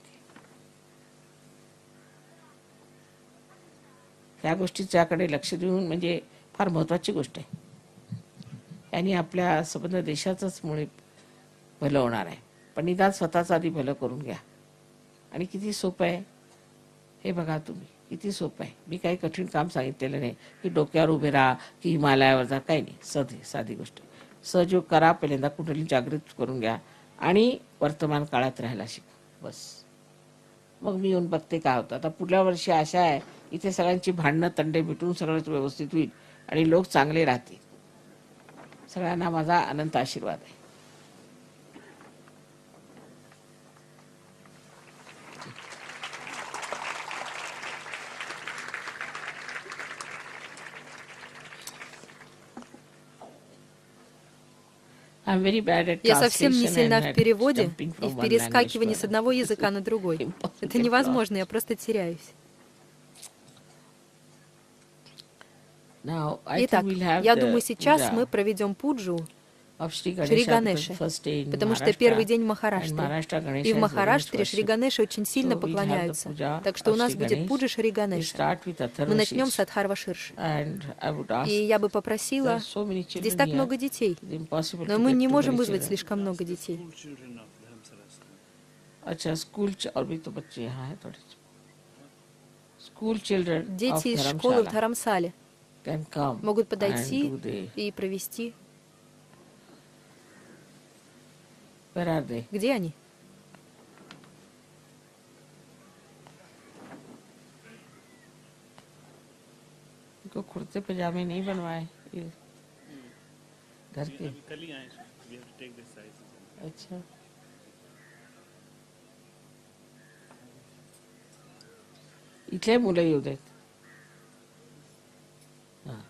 ह्या गोष्टीच्याकडे लक्ष देऊन म्हणजे फार महत्वाची गोष्ट आहे. यांनी आपल्या संबंध देशाचंच मुळे भलं होणार आहे. पण निदान स्वतःचं आधी भलं करून घ्या. आणि किती सोपं आहे हे बघा तुम्ही, किती सोपं आहे. मी काही कठीण काम सांगितलेलं नाही की डोक्यावर उभे राहा की हिमालयावर जा, काही नाही, साधी गोष्ट. सहयोग करा, पहिल्यांदा कुठली जागृत करून घ्या आणि वर्तमान काळात राहायला शिका, बस. मग मी येऊन बघते काय होतं. आता पुढल्या वर्षी आशा आहे इथे सगळ्यांची भांडणं तंडे मिटून सगळंच व्यवस्थित होईल आणि लोक चांगले राहतील. सगळ्यांना माझा अनंत आशीर्वाद आहे. I'm very bad at Я совсем не translation сильна and в at переводе jumping и from в one language to перескакивании с another. одного языка на другой. Impossible Это невозможно, я task. просто теряюсь. Now, I think Итак, we'll have я the думаю, сейчас puja мы проведем пуджу of Shri Шри Ganesha because Ганеше, first day in потому что первый Maharashtra день в and Махараштре. Maharashtra И Ganesha в is very much Махараштре Шри worshipped. Ганеше очень сильно So we'll have the поклоняются. puja Так что у of нас Shri будет Ganesh. пуджа Шри We Ганеше. start with Мы Atharva начнем с Sheets Адхарва Ширши. and I would И ask, я бы there попросила, are so many здесь children так here, много детей, it's impossible но to мы get не too можем many вызвать children. слишком много детей. अच्छा school और भी तो बच्चे यहाँ हैं थोड़े. School children of Дети из школы в Dharamshala Dhaрамсале can come могут and подойти do the. и провести. Where are they? Где они? इनको कुर्ते पजामे नहीं बनवाए ये घर के? कल ही आए, we have to take this size. अच्छा, इथले मुलं येऊ देत. हा.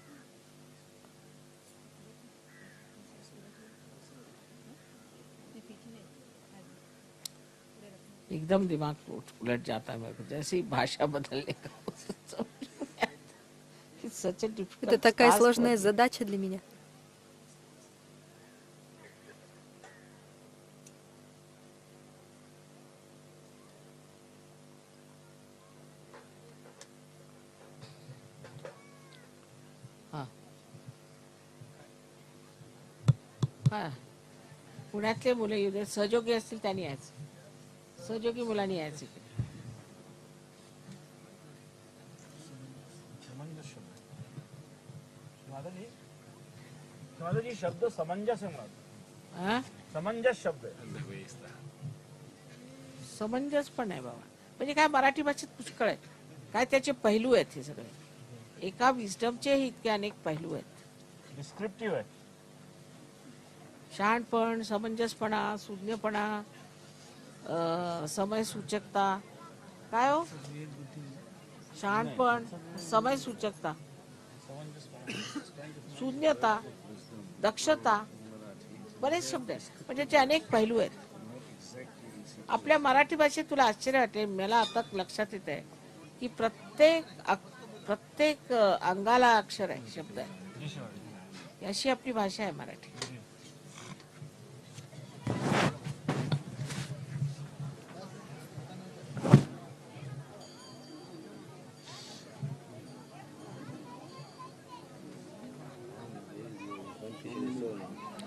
एकदम दिमाग उलट जाता है मेरे को जैसे ही भाषा बदलने का. It's such a difficult Это такая task сложная for me. задача для меня. हा. हा. पुण्यातले मुलं येऊ दे, सहयोगी असतील त्यांनी यायचं, सहयोगी मुलांनी यायचं इकडे. जी शब्द समंजस आहे मला, हा? समंजस शब्द आहे. समंजस पण आहे बाबा. म्हणजे काय मराठी भाषेत पुष्कळ आहे, काय त्याचे पैलू आहेत हे सगळे. एका विस्डमचे इतके अनेक पैलू आहेत. डिस्क्रिप्टिव्ह आहे. शहाणपण, समंजसपणा, सुज्ञपणा, समय सूचकता. काय हो? शहाणपण, समय सूचकता, शून्यता, दक्षता, बरेच शब्द आहेत. म्हणजे त्याचे अनेक पैलू आहेत. आपल्या मराठी भाषेत तुला आश्चर्य वाटेल, मला आता लक्षात येत आहे की प्रत्येक अंगाला अक्षर आहे, शब्द आहे. अशी आपली भाषा आहे मराठी.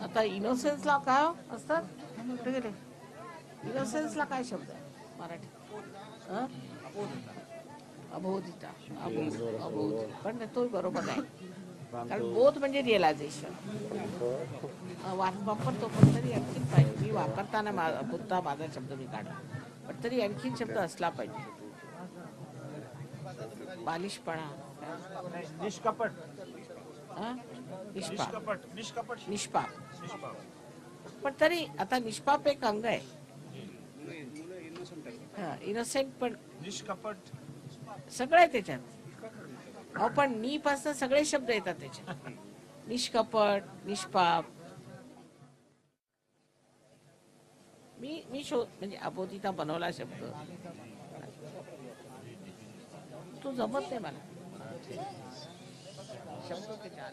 आता इनोसेन्सला काय असतात? कुठे गेले? इनोसेन्सला काय शब्द आहे मराठी? अबोधिता. अबोध पण तो बरोबर नाही, कारण बोध म्हणजे रिअलायझेशन. वापरतो पण तरी आणखीन पाहिजे. मी वापरताना बुद्धा माझा शब्द मी काढला, पण तरी आणखीन शब्द असला पाहिजे. बालिशपणा, निष्कपट. निष्पाप. पण तरी आता निष्पाप एक अंग आहे. इनोसेंट पण निष्कपट सगळं आहे त्याच्यात. अहो पण नी पासून सगळे शब्द येतात त्याच्यात. निष्कपट, निष्पाप. मी म्हणजे अबोधिता बनवला शब्द, तो जमत नाही मला शब्द त्याच्यात.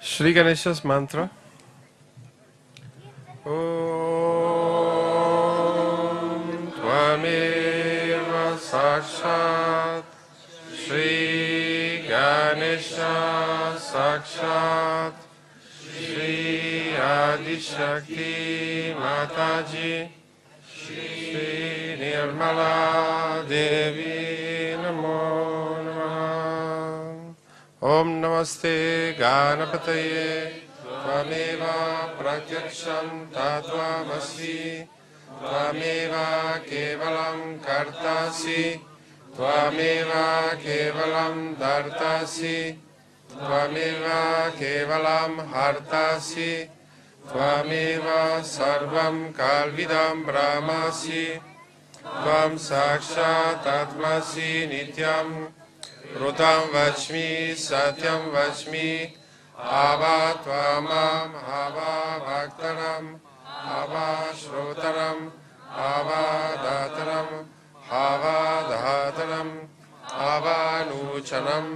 Shri Ganesha's mantra. Om Tvameva Sakshat Shri Ganesha Sakshat Shri Adishakti Mataji Shri Nirmala Devi Namo Om Namaste Ganapataye Tvameva Pratyaksham Tatvamasi Tvameva Kevalam Kartasi Tvameva Kevalam Dartasi Tvameva Kevalam Hartasi Tvameva Sarvam Kalvidam Brahmasi Tvam Sakshat Atmasi Nityam Rutam Vachmi Satyam Vachmi Ava Tvamam Ava Bhaktaram Ava Shrotaram Ava Dataram Ava Dhataram Ava Nuchanam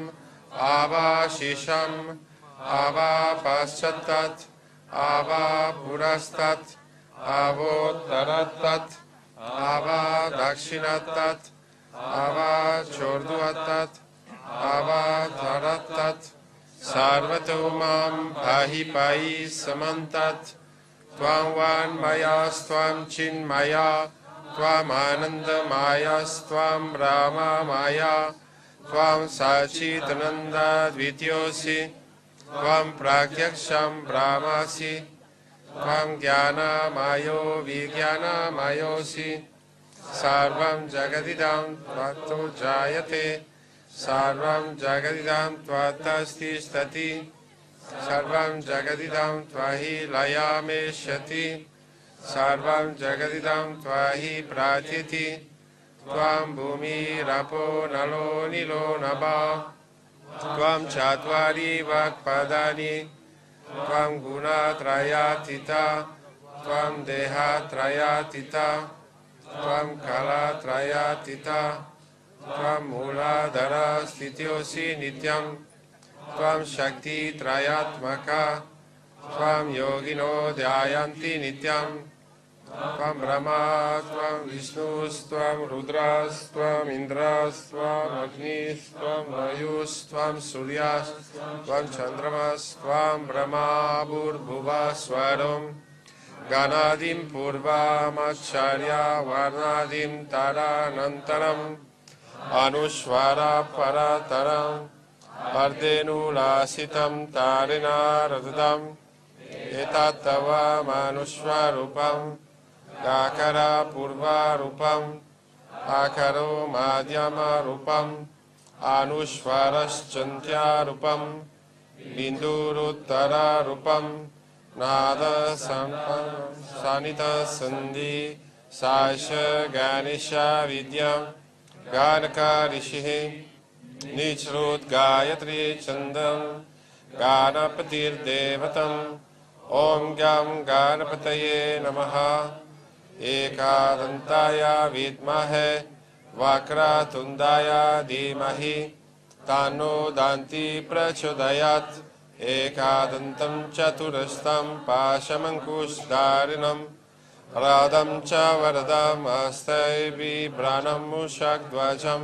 Ava Shisham Ava Paschattat Ava Purastat Avottaratat Ava Dakshinattat Ava Chorduattat Ava Dharatat Sarvatomam Pahi Pahi Samantat Tvam Van Mayas Tvam Chin Maya Tvam Ananda Mayas Tvam Rama Maya त्वं सच्चिदानन्दा द्वितीयोऽसि त्वं प्रत्यक्षं ब्रह्मासि त्वं ज्ञानमयो विज्ञानमयोऽसि सर्वं जगदिदं त्वत्तो जायते सर्वं जगदिदं त्वत्तस्तिष्ठति सर्वं जगदिदं त्वहि लयमेष्यति सर्वं जगदिदं त्वहि प्रार्थ्यति त्वं भूमिरपो नलो नीलो नभः त्वं चत्वारि वाक्पदानि त्वं गुणत्रयातीता त्वं देहत्रयातीता त्वं कालत्रयातीता त्वं मूलाधारः स्थितोऽसि नित्यं त्वं शक्तित्रयात्मका त्वं योगिनो ध्यायन्ति नित्यं त्वं ब्रह्मा त्वं विष्णुस्त्वं रुद्रस्त्वम् इन्द्रस्त्वम् अग्निस्त्वं वायुस्त्वं सूर्यस्त्वं चन्द्रमस्त्वं ब्रह्मा भूर्भुवः स्वरं गणादिं पूर्वमाचार्य वर्णादिं तदनन्तरम् अनुस्वारा परतरम् अर्धेनुलासितं तारिणा रददम् एतत् तव मनुष्वरूपम् आकरा पूर्वरूपम् आकरो मध्यमरूपम् अनुस्वारश्चन्त्यारूपम् बिन्दुरुत्तररूपम् नादसंनिधसन्धि साश गणेश विद्या गानका ऋषिः निश्रुत गायत्री छन्दं गणपतिर्देवतम् ॐ गं गणपतये नमः एकदन्ताय विद्महे वक्रतुण्डाय धीमहि तन्नो दन्ती प्रचोदयात् एकदन्तं चतुरस्रं पाशमङ्कुशधारिणं राधं च वरदं हस्तैर्बिभ्राणं मूषकध्वजं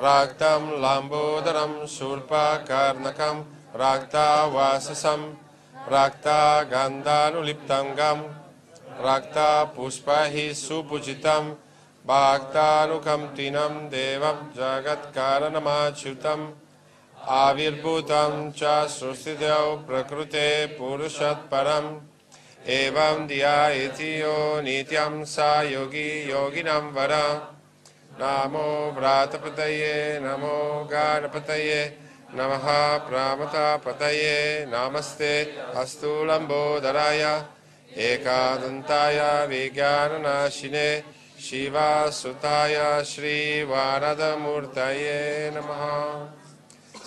रक्तं लम्बोदरं शूर्पकर्णकं रक्तवाससं रक्तगन्धानुलिप्तं रक्तपुष्पैः सुपूजितं भक्तानुकम्पिनं देवं जगत्कारणमच्युतम् आविर्भूतं च सृष्टिदेव प्रकृते पुरुषात् परम् एवं ध्यायति यो नित्यं स योगी योगिनं वर नमो व्रातपतये नमो गणपतये नमः प्रमथपतये नमस्ते अस्तु लम्बोदराय एकदन्ताय विज्ञाननाशिने शिवसुताय श्रीवरदमूर्तये नमः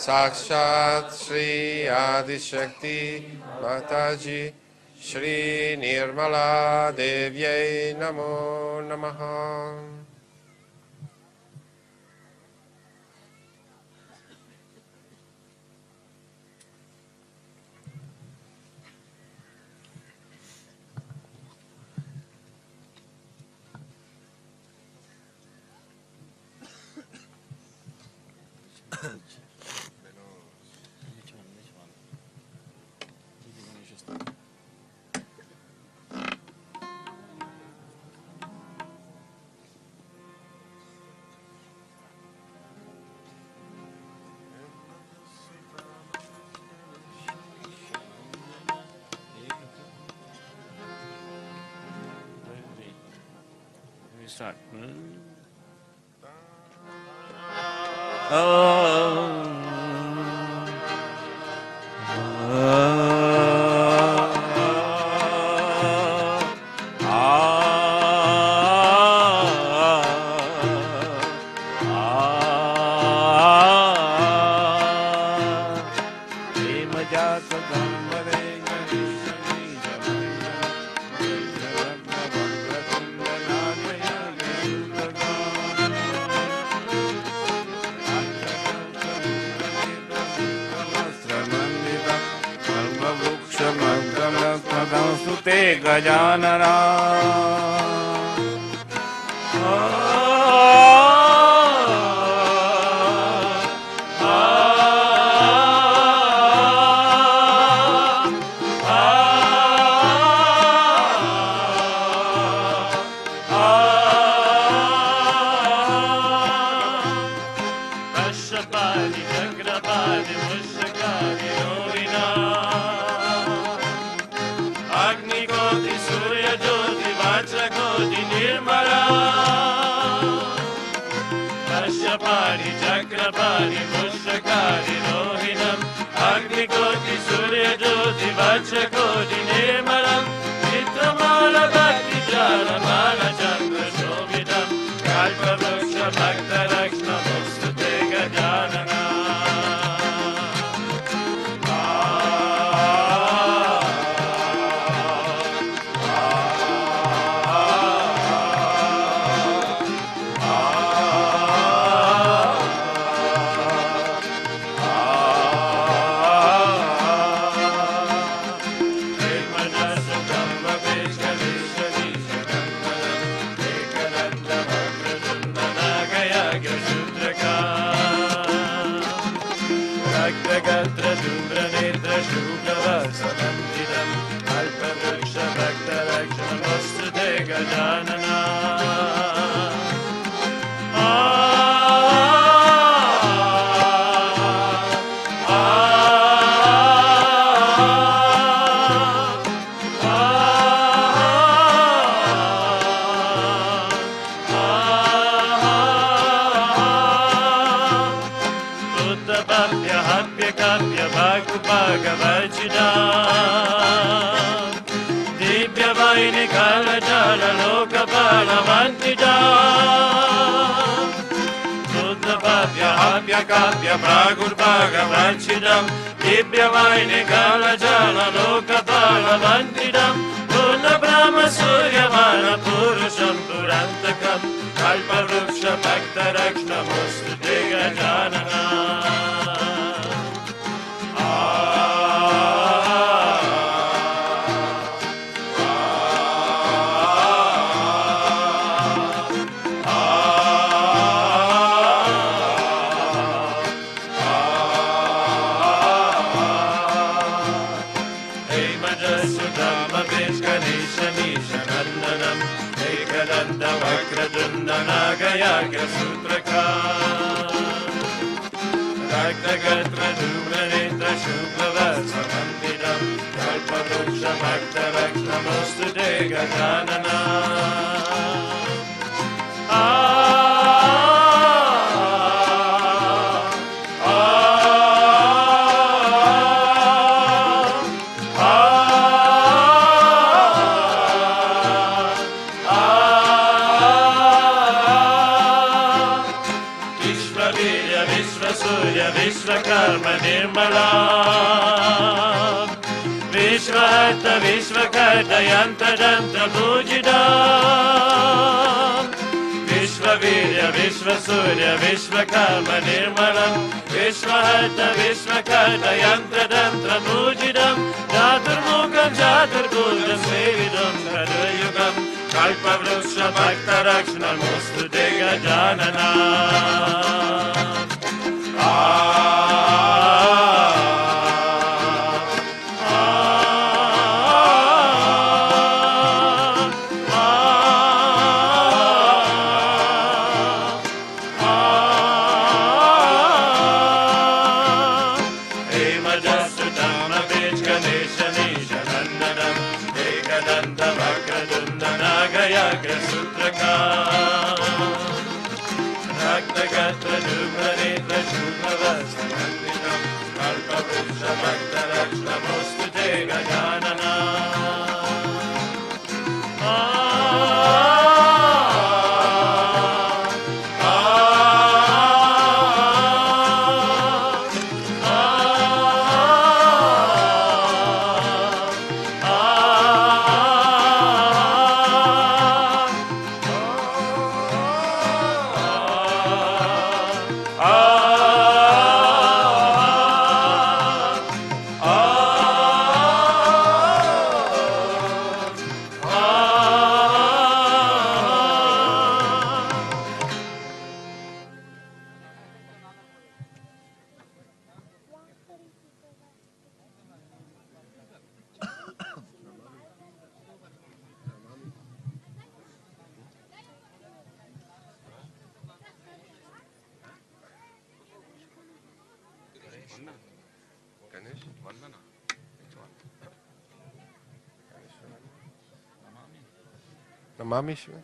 साक्षात् श्री आदिशक्ति माताजी श्री निर्मला देव्यै नमो नमः। Start. ते गजानना पाणि पुष्पकारि रोहिणम् अग्निकोटि सूर्यज्योति वज्रकोटि निर्मलम् चित्रमालभक्तिजालमालचन्द्रशोभितम् कल्पवृक्ष भक्तरक्ष्णमुस्तुते गजानना गजानना भगवचिदा दिव्यवाहिनी कालजाल लोकपालवन्तिदा शुद्धभव्य काव्य प्रागुर्भगवचिदम् दिव्यवाहिनी कालजाल लोकपालवन्तिदम् पूर्ण ब्रह्म सूर्यमान पुरुषं पुरान्तकम् कल्पवृक्ष भक्तरक्ष्णमुस्तुते गजानना भक्तरक्ष्णमुस्तुते गजानना विश्ववीर्य विश्वसूर्य विश्वकर्म निर्मला विश्वहर्त विश्वकर्तयन्त्रदन्त्र पूजिता विश्ववीर्य विश्वसूर्य विश्वकर्म निर्मलम् विश्वहर्त विश्वकर्तयन्त्रदन्त्र पूजितम् चातुर्मुखं चातुर्भुजं सेवितं खड्गयुगम् कल्पवृक्ष भक्तरक्ष्णमुस्तुते गजानना भक्तरक्ष्णमुस्तुते गजानना नमामि शिवाय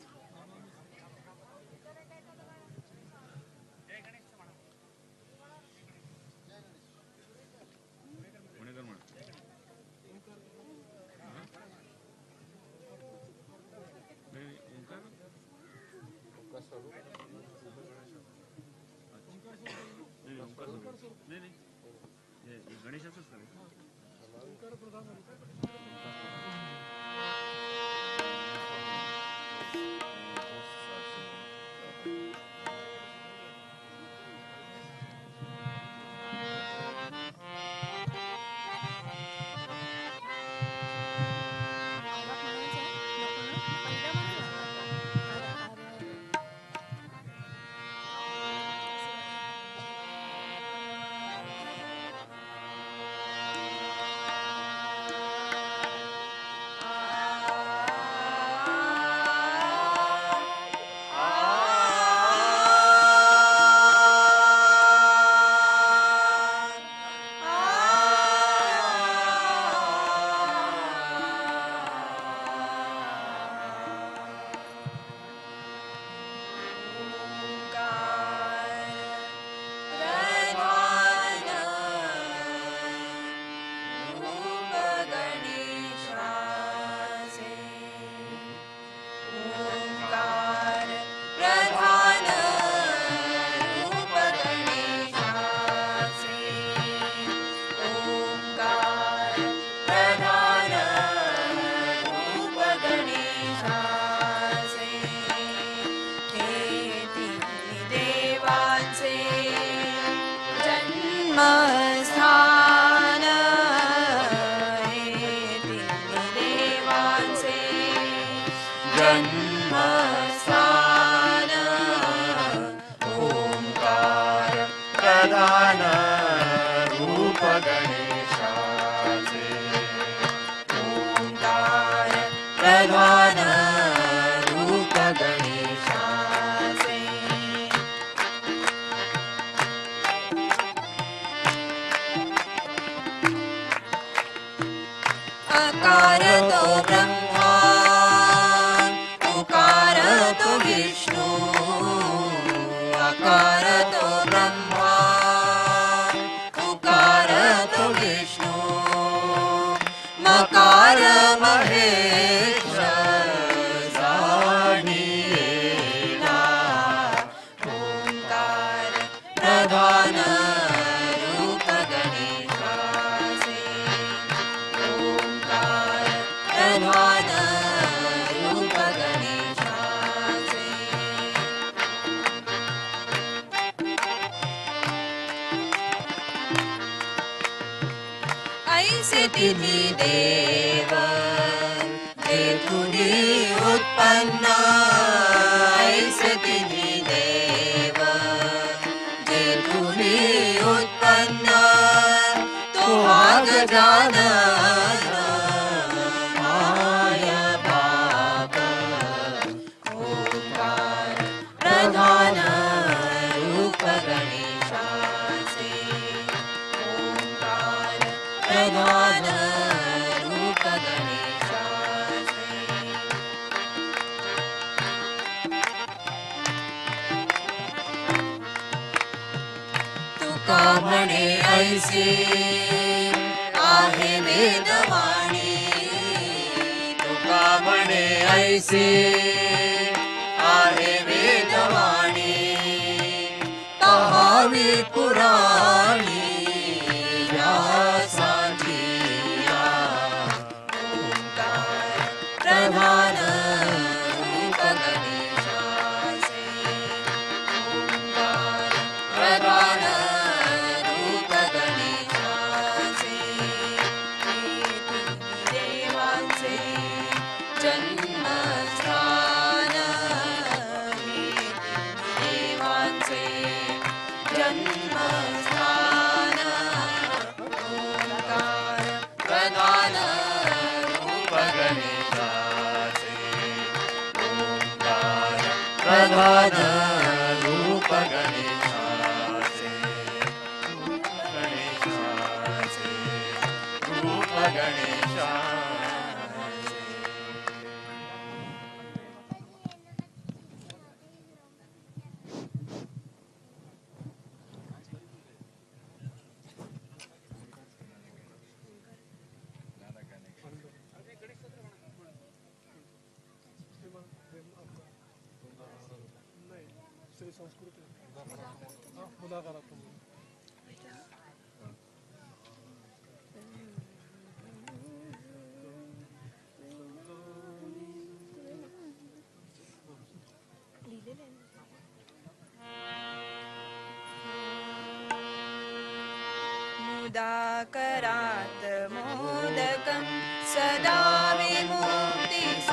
सुधाकरात् मोदकं सदा विमुक्तिसाधकं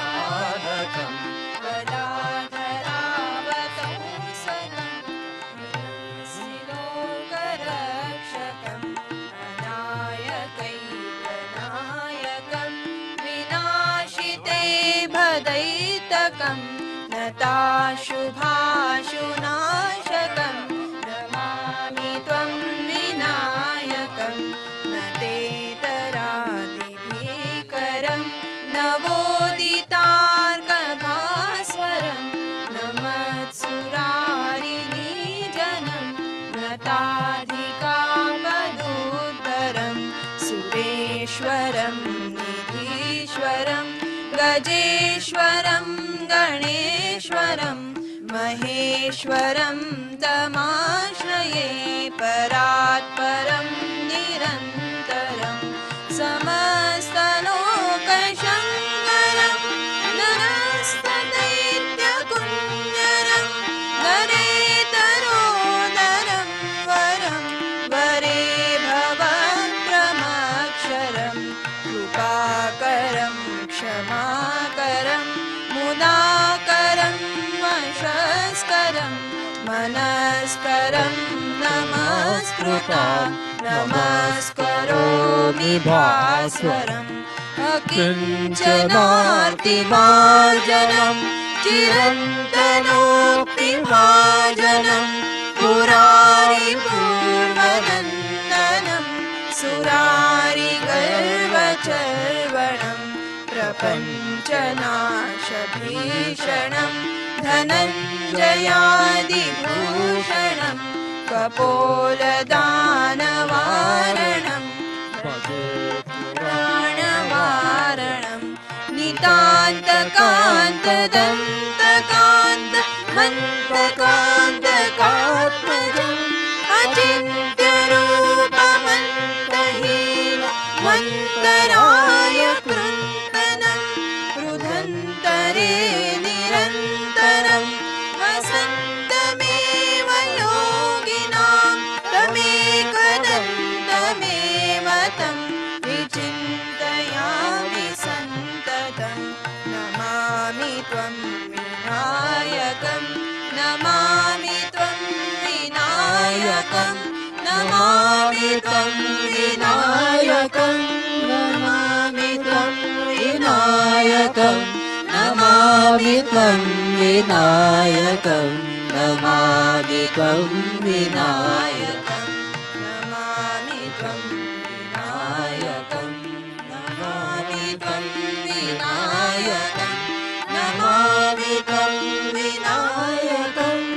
कलाधरावतौ सकं लोकरक्षकम् अनायकैकनायकं विनाशिते भदैतकं नताशुभाशुनाशकं नमामि त्वं विनायकं न तेतरादिभीकरं नवोदितार्कभास्वरं नमत्सुरारिणीजनं नताधिकापदुत्तरं सुरेश्वरं निधीश्वरं गजेश्वरं गणेश्वरं महेश्वरं तमाश्रये परात्परं निरन्तरं समस्तलोकशङ्करं नरस्तदैत्यकुञ्जरं नरेतरोदरं वरं वरे भवप्रमक्षरं कृपाकरं क्षमाकरं मुदाकरं वशस्करं मनस्करं नमस्कृता नमस्करोमि भास्वरम् अकिञ्चनार्तिभाजनं चिरन्तनोक्तिभाजनं पुरारिपूर्वनन्दनं सुरारिगर्वचर्वणं प्रपञ्चनाशभीषणं धनञ्जयादिभूषणं कपोलदानवारणं प्राणवारणं नितान्तकान्तदन्तकान्त मन्तकान्तकात्मजम् अचिन्त्यरूपमन्तहीन मन्तराय कृन्तनं रुधन्तरे निरन्तरं वसन्तमेव योगिनां तमेकदन्तमेव तं विचिन्तयामि सन्ततं नमामि त्वं विनायकं नमामि त्वं विनायकं नमामि त्वं विनायकं नमामि त्वं विनायकं नमामि त्वं विनायकं नमामि त्वं विनायकं नमामि त्वं विनायकं नमामि त्वं विनायकं नमामि त्वं विनायकम्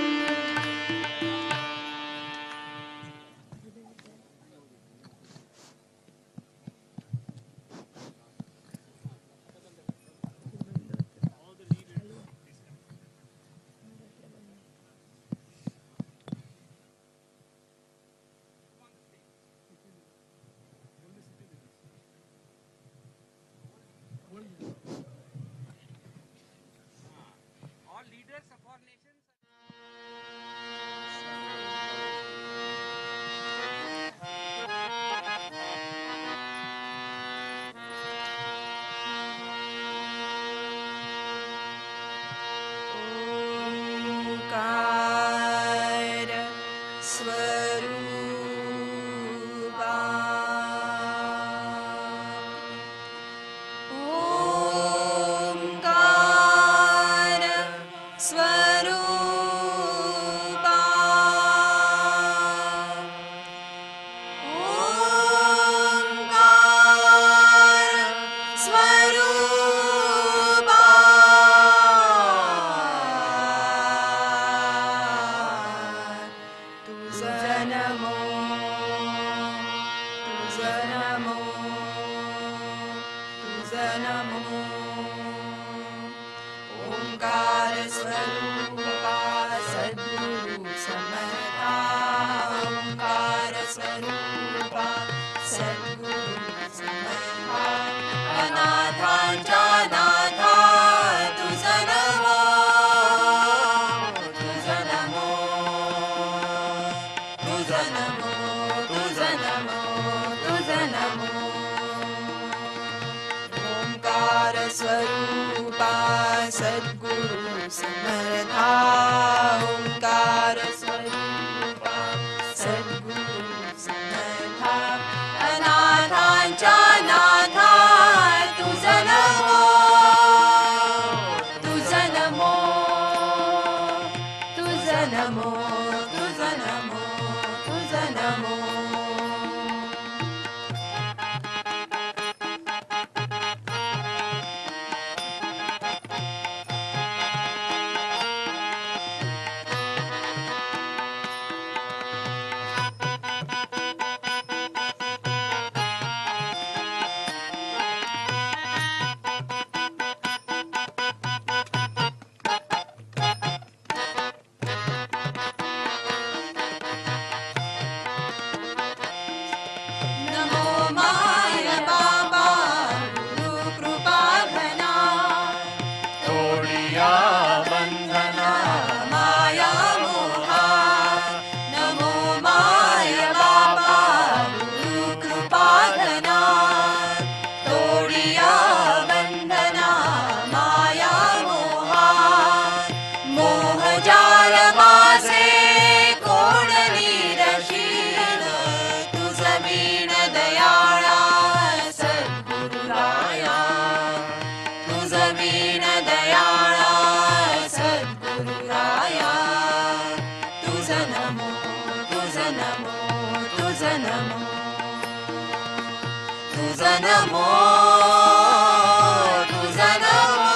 ओंकार स्वरूपा ओंकार स्वरूपा ओंकार स्वरूपा तुझा नमो तुझा नमो तुझा नमो ओंकार स्वरूपा सद्गुरु समर्था ओंकार स्वरूपा सद्गुरु समर्था अनाथांच्या नाथा तुझा नमो तुझा नमो तुझा नमो तुझा नमो स्वरूपा सद्गुरु समर्था ओंकार स्वरूपा सद्गुरु समर्था अनाथांच्या नाथा तुझं नमो तुझं नमो तुझं नमो तुझं नमो तुझं नमो नमो माय बाबा गुरु कृपा घना तोडिया बंधना माया मोहा नमो माय बाबा गुरु कृपा घना तोडिया बंधना माया मोहा मोह जाल माझे कोण निरशील तुझ वीण दयाळा सद्गुरुराया तुझ वीण दयाळा सद्गुरुराया तुझ नमो तुझ नमो तुझ नमो तुझ नमो तुझ नमो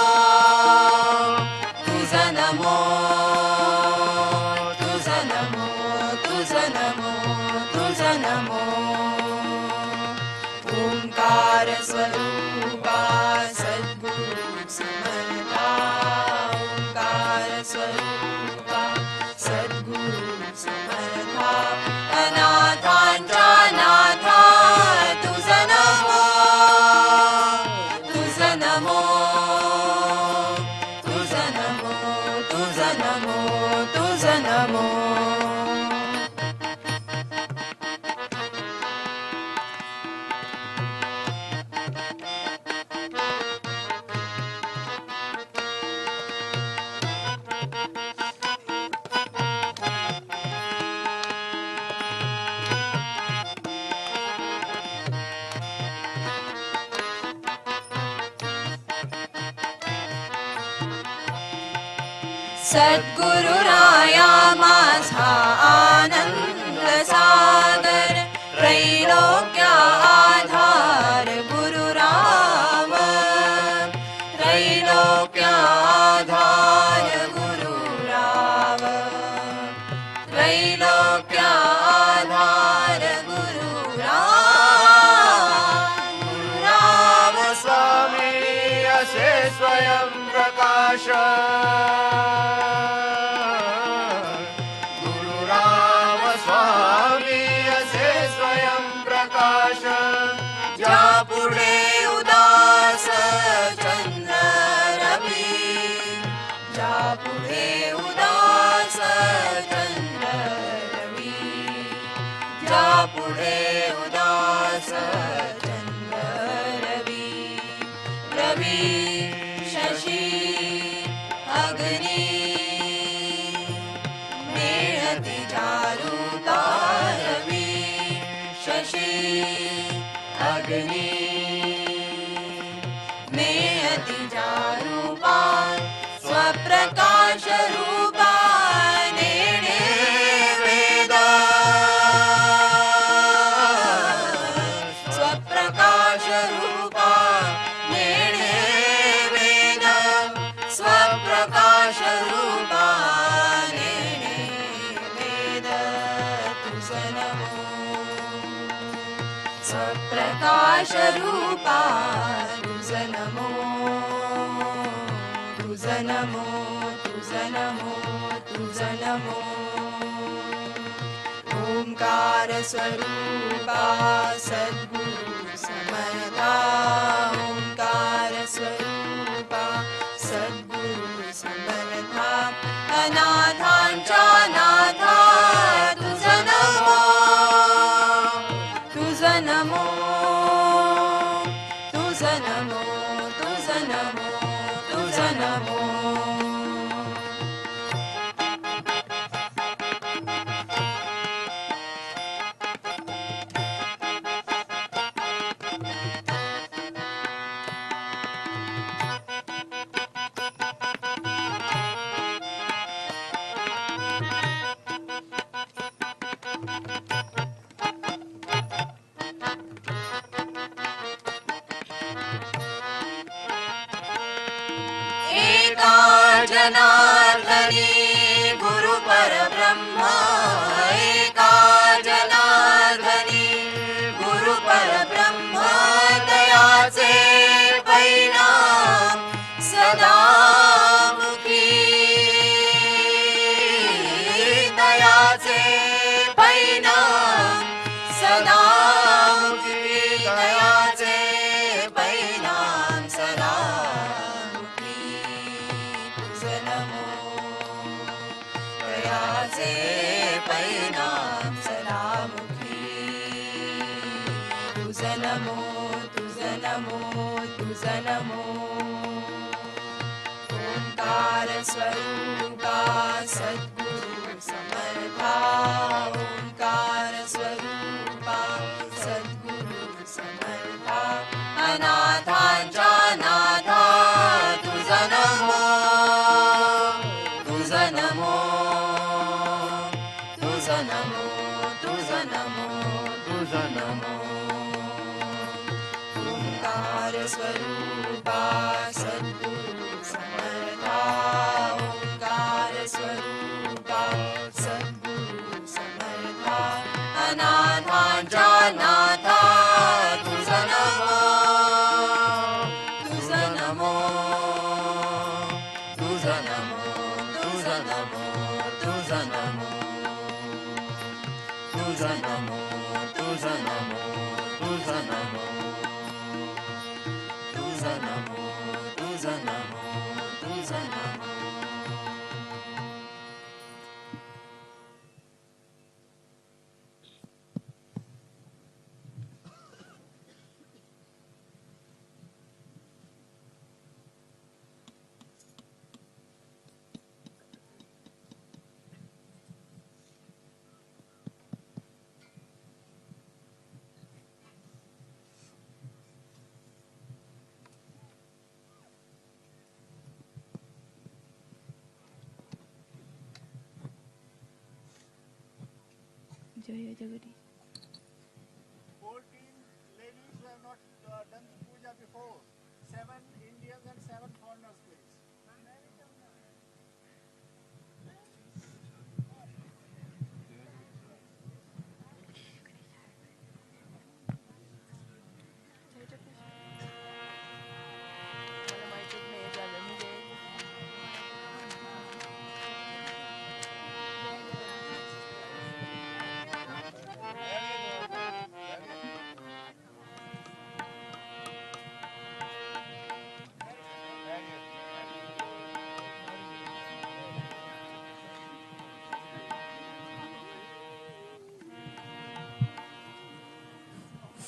तुझ नमो तुझ नमो तुझ नमो तुझ नमो ओंकार स्वरूपा सद्गुरु समर्था ओंकार स्वरूपा सद्गुरु समर्था अनाथांच्या नाथा तुझं नमो तुझं नमो तुझं नमो तुझं नमो तुझं नमो सद्गुरुराया माझा आनंद सागर त्रैलोक्या आधार गुरुराव त्रैलोक्या आधार गुरुराव त्रैलोक्या आधार गुरुराव स्वामी असे स्वयं प्रकाश गुरुराम स्वामी असे स्वयं प्रकाश ज्या पुढे उदास चंद्र रवी ज्या पुढे उदास चंद्र रवी ज्या पुढे उदास चंद्र रवी रवी शशी अग्नी मेळती जारूता रवी शशी अग्नि मेळती जारूपा स्वप्रकाश रूपा नेणे वेद स्वप्रकाश रूपा नेणे वेद स्वप्रकाश रूपा नेणे वेद तुझं नमो स्वप्रकाश रूपा तुझं नमो तुझं नमो तुझं नमो तुझं नमो ओंकार स्वरूपा सद्गुरु समर्था ओंकार स्वरूपा सद्गुरु समर्था अनाथांच्या नाथा तुझं नमो तुझं नमो तुझं नमो तुझं नमो तुझा नमो एका जनार्दनी गुरु परब्रह्मा एका जनार्दनी गुरु परब्रह्मा दयाचे परिणाम सदामुखी दयाचे परिणाम सदामुखी दयाचे परिणाम सदामुखी तुझ नमो दयाचे परिणाम सदामुखी तुझ नमो तुझ नमो तुझ नमो ओंकार स्वरूपा सद्गुरु समर्था ओंकार स्वरूपा सद्गुरु समर्था अनाथांच्या नाथा तुझ नमो तुझ नमो तुझ नमो तुझ नमो तुझ नमो ओंकार स्वरूपा सद्गुरु समर्था ओंकार स्वरूपा सद्गुरु समर्था अनाथांच्या नाथा तुझ नमो तुझ नमो तुझ नमो तुझ नमो तुझ नमो तुझ नमो तुझ नमो तुझ नमो तुझ नमो तुझ नमो तुझ नमो जय Jagdish 14 ladies who have not done the puja before. 7 Indians and 7 foreigners, please.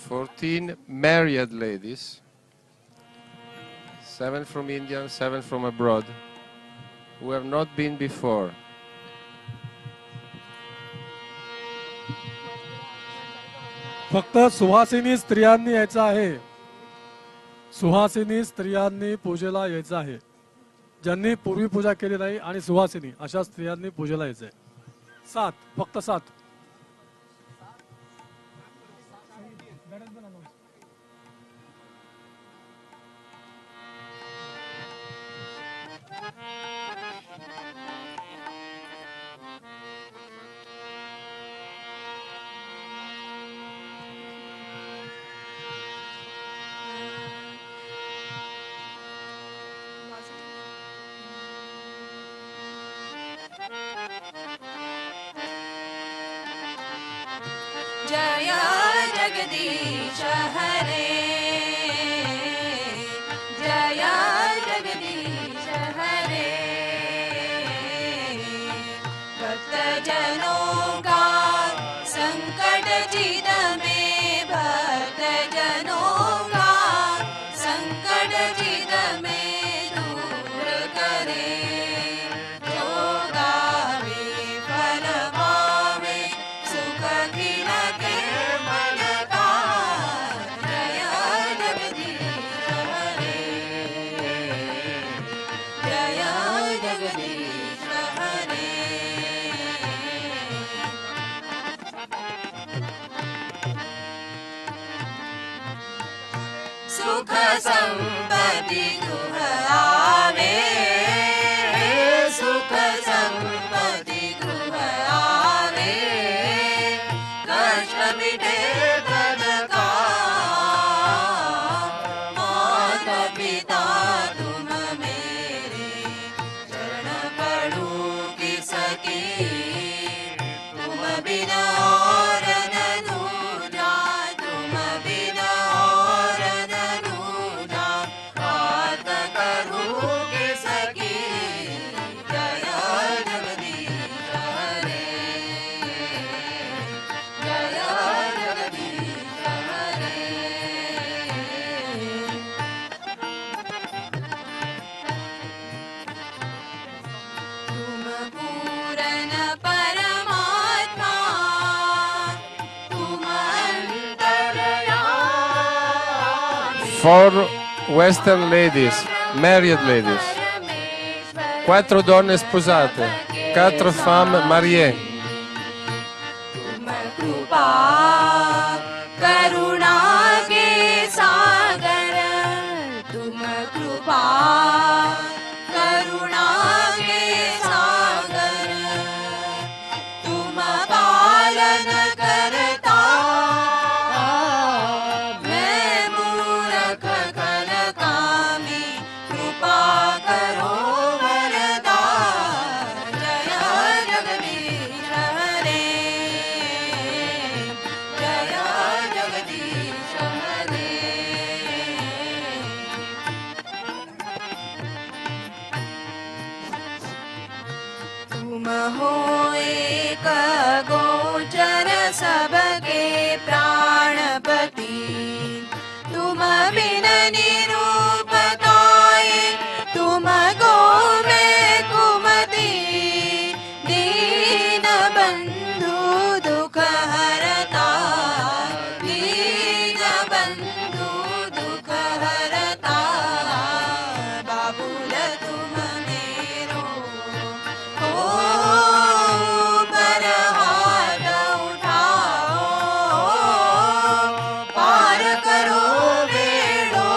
"14 married ladies, 7 from India and 7 from abroad, who have not been before. फक्त सुहासिनी स्त्रियांनी यायचं आहे. सुहासिनी स्त्रियांनी पूजेला यायचं आहे. ज्यांनी पूर्वी पूजा केली नाही आणि सुहासिनी अशा स्त्रियांनी पूजेला यायचंय. 7 फक्त 7. जय जगदीश हरे जय जगदीश हरे भक्त जनों का संकट जिद में भक्त जनों का संकट जिद में सुख संपत्ति गृह आवे सुख संपत्ति गृह आवे कष्ट मिटे तन का माता पिता तुम मेरे चरण पड़ू किसकी तुम बिना और न दूजा तुम बिना और न दूजा बात करूं किसकी जय जगदीश हरे जय जगदीश हरे तुम पूरन परमात्मा तुम अंतर्यामी Four Western ladies, married ladies. परमेश्वर 4 donne sposate, 4 femmes mariées. तुम कृपा करुणा के सागर तुम कृपा करुणा के सागर तुम पालन करता मैं मूर्ख कल कामी कृपा करो वरदा जय जगदीश हरे जय जगदीश हरे तुम हो एक गोचर सबके प्राणपति तुम बिन निरूपताए तुम गो में कुमति दीन बंधु दुख हरता दीन बंधु दुख हरता बाबुल तुम मेरो ओ पर हाथ उठाओ पार करो बेड़ो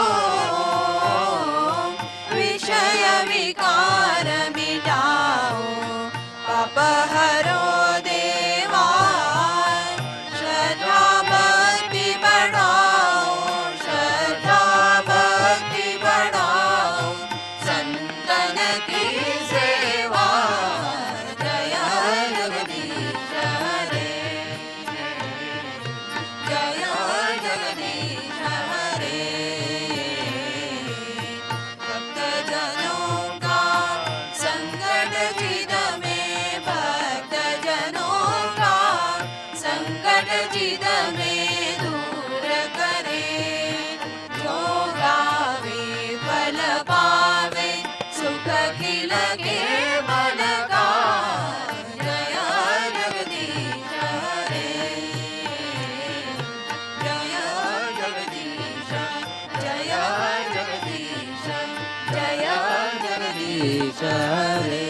विषय विकार मिटाओ पाप हरो देवा श्रद्धा भक्ति बढ़ाओ श्रद्धा भक्ति बढ़ाओ संतन की सेवा जय जगदीश हरे जय जगदीश हरे भक्त जनों का संकट चिद में भक्त जनों का संकट चिद में दूर करे जो गावे फल पावे सुख खिल के मन का जय जगदीश हरे जय जगदीश जय जगदीश जय जगदीश हरे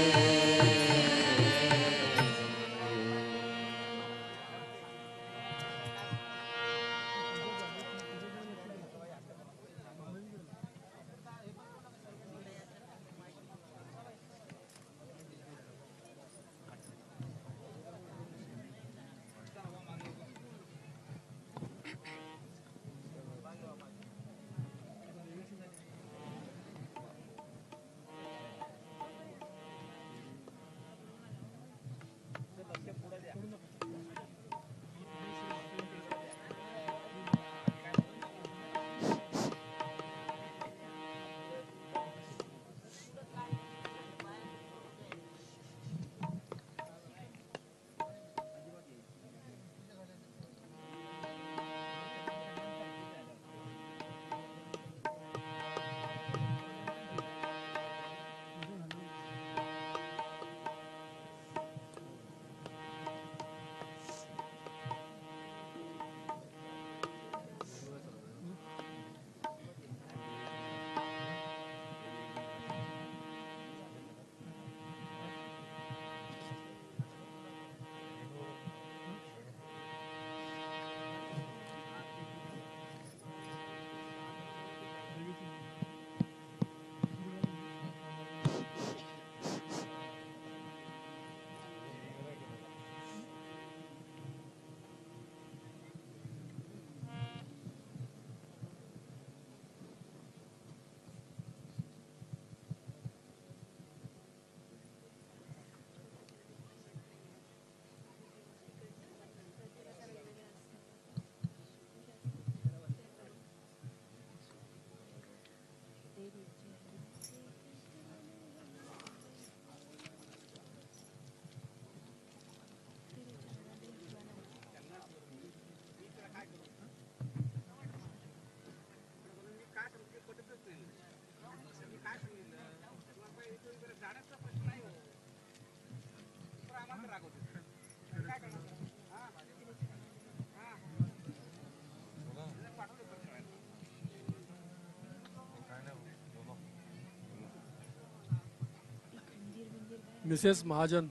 Mrs Mahajan,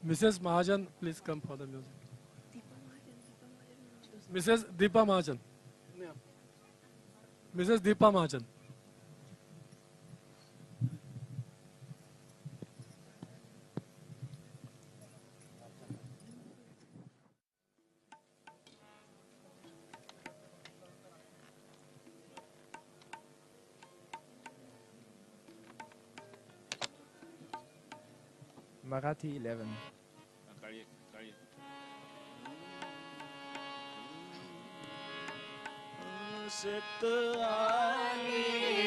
Mrs Mahajan, please come for the music. Mrs Deepa Mahajan, Mrs Deepa Mahajan. Marathi 11.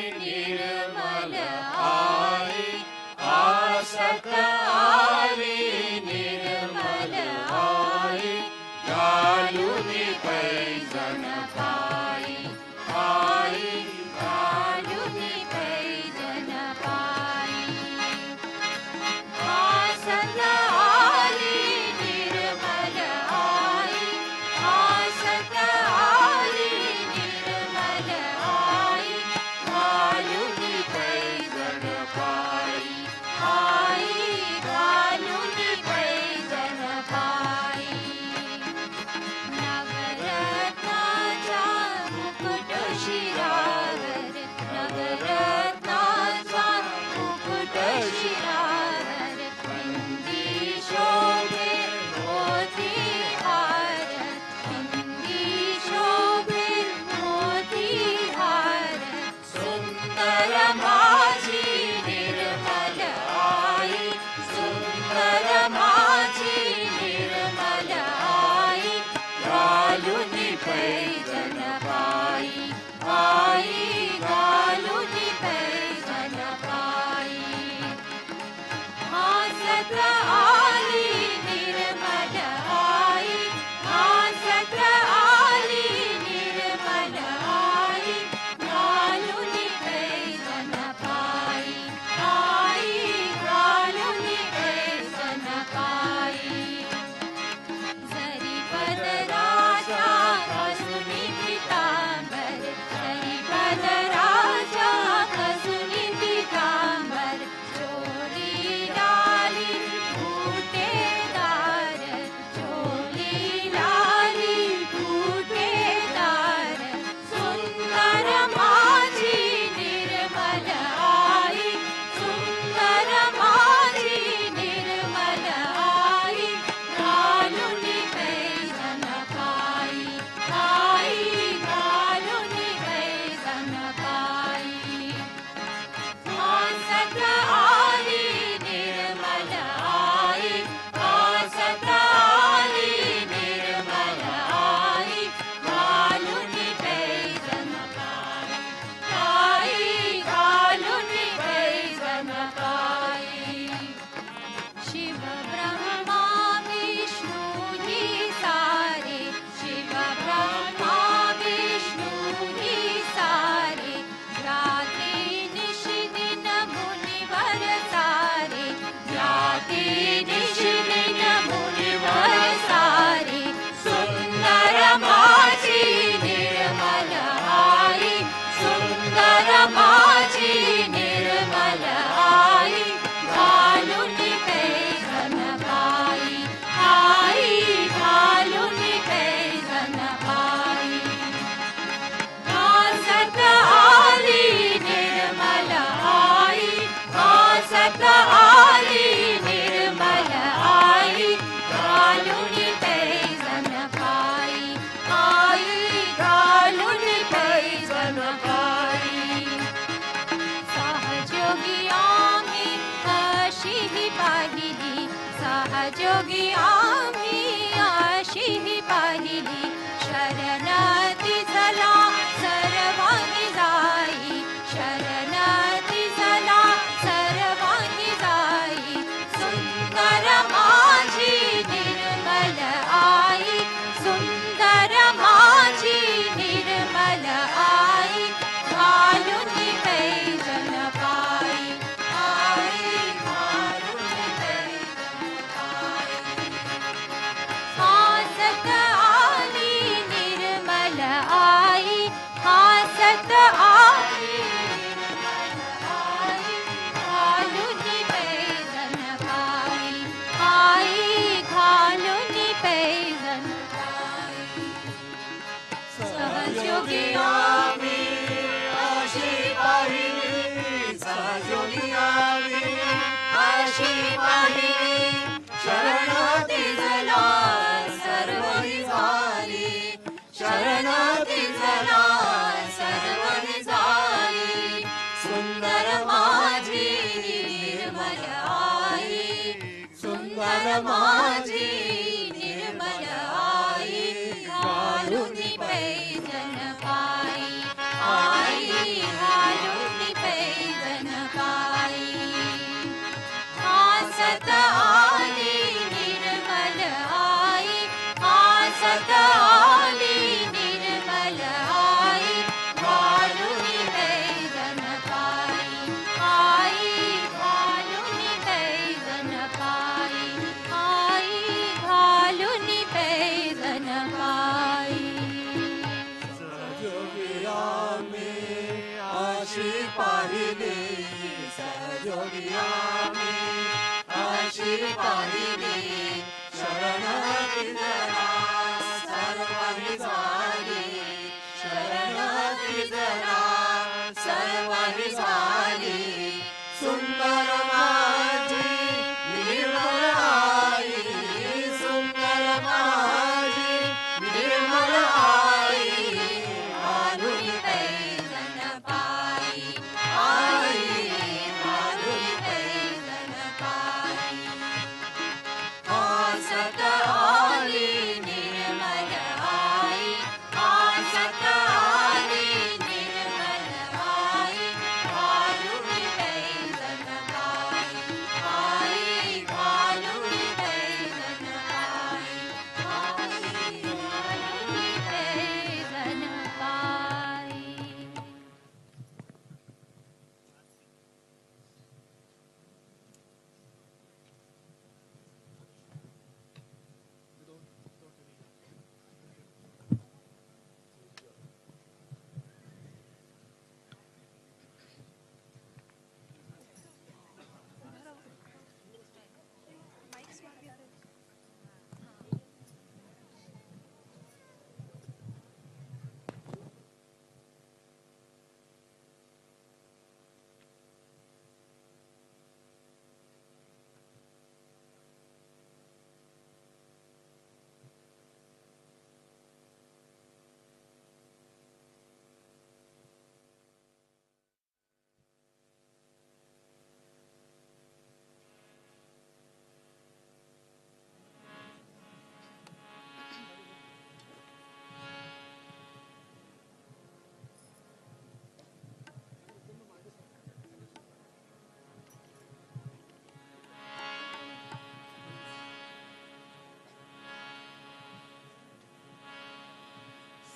निर्मल आई आसत आली निर्मल आई घालुनी पैजन पाई आई घालुनी पैजन पाई आसत आली निर्मल आई आसत आली निर्मल आई घालुनी पैजन पाई आई घालुनी पैजन पाई नवरत्नाचा मुकुट शिरावर नवरत्नाचा मुकुट शिरावर बिंदी शोभे मोती हार बिंदी शोभे मोती हार सुंदर माझी निर्मल आई सुंदर माझी निर्मल आई घालुनी पैजन पाई आई घालुनी पैजन पाई आसत आली निर्मल आई आसत आली निर्मल आई घालुनी पैजन पाई आई घालुनी पैजन पाई जरी पदराजा कसुनी पितांबर जरी पदराजा कसुनी पितांबर चोली लाली फुटेदार चोली लाली फुटेदार सुंदर माझी निर्मल आई सुंदर माझी निर्मल आई घालुनी पैजन पाई आई घालुनी पैजन पाई आसत आली निर्मल आई आसत आली निर्मल आई घालुनी पैजन पाई आई घालुनी पैजन पाई शिव ब्रह्मा विष्णू ही सारे शिव ब्रह्मा विष्णू ही सारे राते निशिदिन मुनिवर सारे राते निशिदिन मुनिवर सारे सुंदर माझी निर्मल आई सुंदर माझी निर्मल आई घालुनी पैजन पाई आई घालुनी पैजन पाई आसत आली निर्मल आई आसत आली निर्मल आई घालुनी पैजन पाई आई घालुनी पैजन पाई सहजोगी आम्ही अशी ही पाहिली सहजोगी आम्ही अशी ही पाहिली शरणाती चला सर्वांनी जाई शरणाती चला सर्वांनी जाई सुंदर माझी निर्मल आई सुंदर माझी निर्मल आई घालुनी पैजन पाई आई घालुनी पैजन माझी निर्मल आई घालून पैजन पायी आई घालून पैजन पायी हसत आली निर्मल आई हसत आली निर्मल आई घालून पैजन पायी आई घालून पैजन पायी आई घालून पैजन पायी सजोगिया में आशी पाहिली सजोगिया में आशी पाहिली शरण तिजरा सर्वांगी झाली शरण तिजरा सर्वांगी झाली सुंदर माझी निर्मल आई सुंदर माझी निर्मल आई घालून पैजन पायी आई घालून पैजन पायी हसत आली निर्मल आई हसत आली निर्मल आई घालून पैजन पायी आई घालून पैजन पायी आई घालून पैजन पायी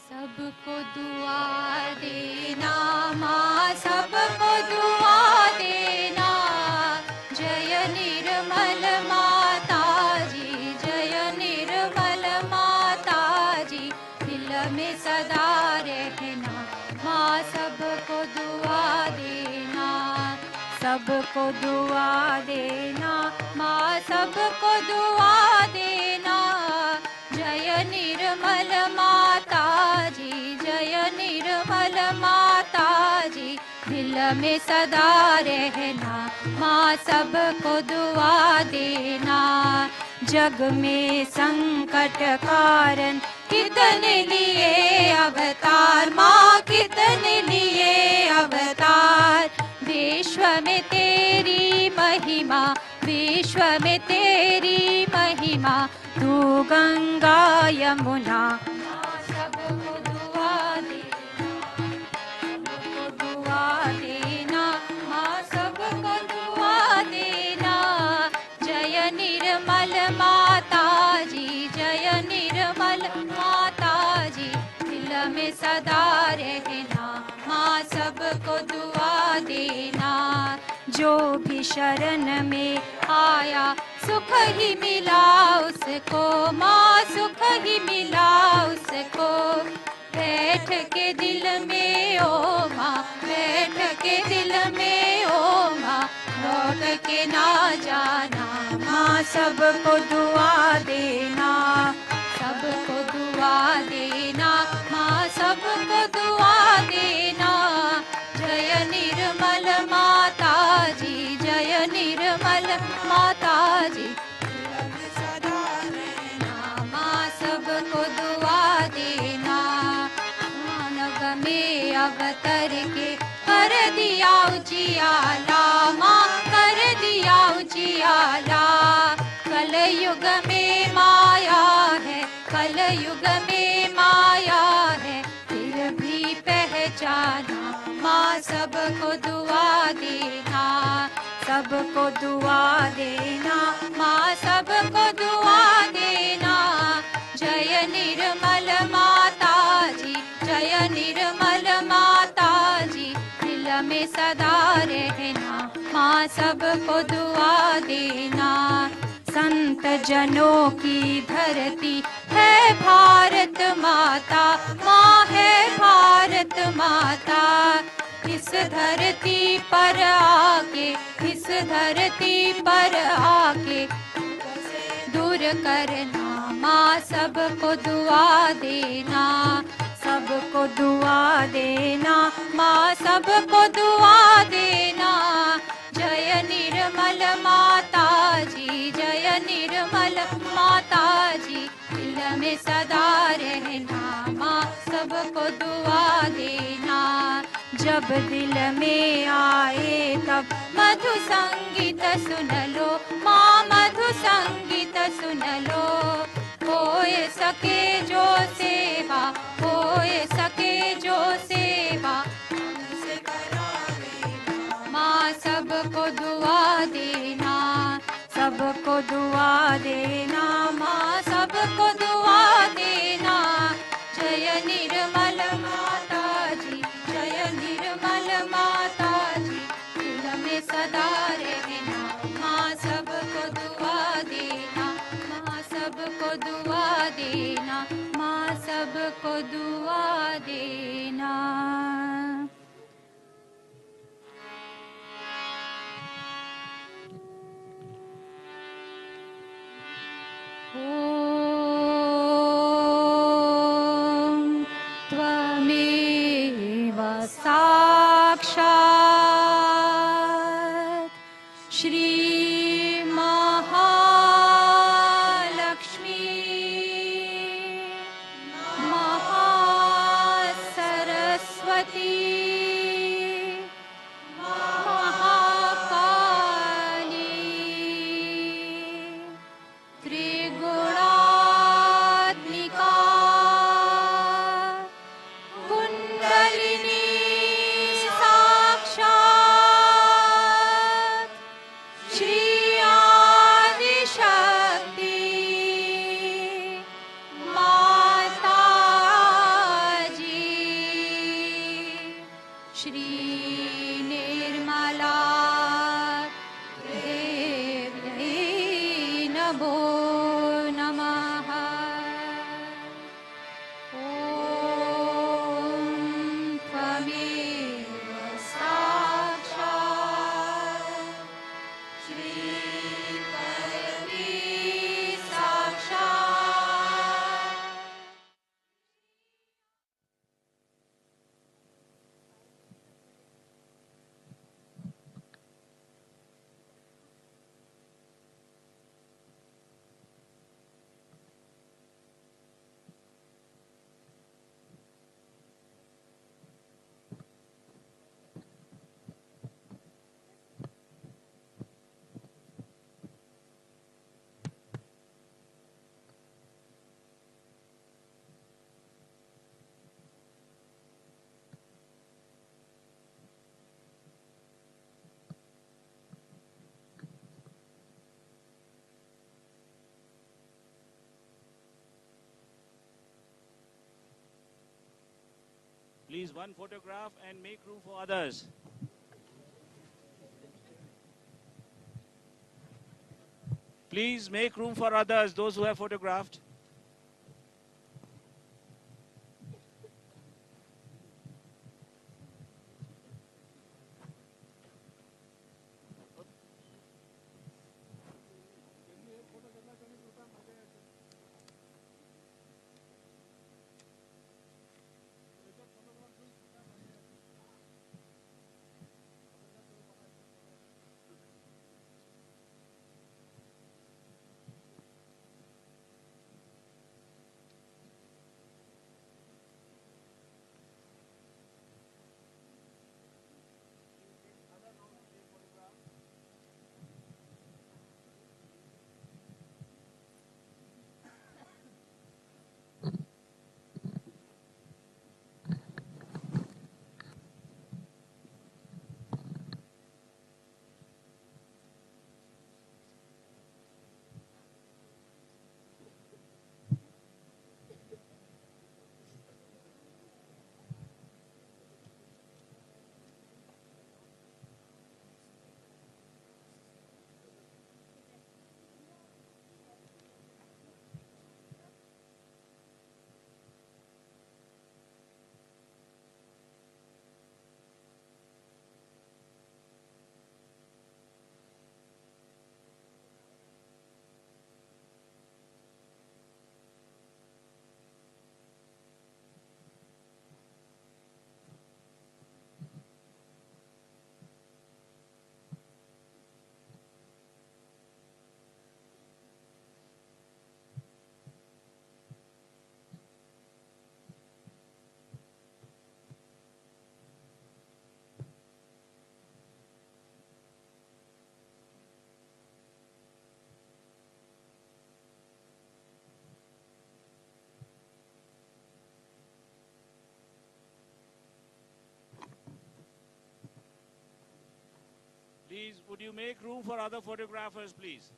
सबको दुआ देना माँ सबको दुआ देना जय निर्मल माता जी जय निर्मल माता जी दिल में सदा रहना माँ सबको दुआ देना सबको दुआ देना माँ सबको दुआ देना जय निर्मल माता जी जय निर्मल माता जी दिल में सदा रहना माँ सबको दुआ देना जग में संकट कारण कितने लिए अवतार माँ कितने लिए अवतार विश्व में तेरी महिमा विश्व में तेरी महिमा तू गंगा यमुना सबको दुआ देना सबको दुआ देना माँ सबको दुआ देना जय निर्मल माता जी जय निर्मल माता जी दिल में सदा रहना माँ सबको दुआ देना जो भी शरण में आया सुख ही मिला उसको माँ सुख ही मिला उसको बैठ के दिल में ओ माँ बैठ के दिल में ओ माँ लौट के ना जाना माँ सबको दुआ देना सबको दुआ देना माँ सबको दुआ देना जय निर्मल माता जी जय निर्मल माता जी सदा रहना माँ सबको दुआ देना मानव में अवतर के कर दिया उजियाला माँ कर दिया उजियाला कल युग में माया है, कल युग में माया है, फिर भी पहचाना माँ सबको दुआ देना, सबको दुआ देना, माँ सबको दुआ देना। जय निर्मल माता जी, जय निर्मल माता जी, दिल में सदा रहना, माँ सबको दुआ देना। संत जनों की धरती है भारत माता, माँ है भारत माता। इस धरती पर आके, इस धरती पर आके दूर करना, माँ सबको दुआ देना, सबको दुआ देना, माँ सबको दुआ देना। जय निर्मल माता जी, जय निर्मल माता जी, दिल में सदा रहना, माँ सबको दुआ देना। जब दिल में आए तब मधु संगीत सुन लो, माँ मधु संगीत सुन लो। होए सके जो सेवा, होए सके जो सेवा, हमसे करावेगा, माँ सबको दुआ देना, सबको दुआ देना, माँ सबको दुआ देना। जय निर्मल माता जी, जय निर्मल माता जी, दिल में सदा रहना, माँ सबको दुआ देना, माँ सबको दुआ देना, माँ सबको दुआ देना। ॐ त्वमेव साक्षात् श्री महालक्ष्मी महासरस्वती महाकाली त्रिगुणात्मिका कुण्डलिनी साक्षात् श्री आदिशक्ति माता जी। श्री निर्मला देव्यै नमो नमः। ॐ त्वमेव साक्षात् श्री पार्वती साक्षात्। Please, one photograph and make room for others. Please make room for others, those who have photographed. would you make room for other photographers, please?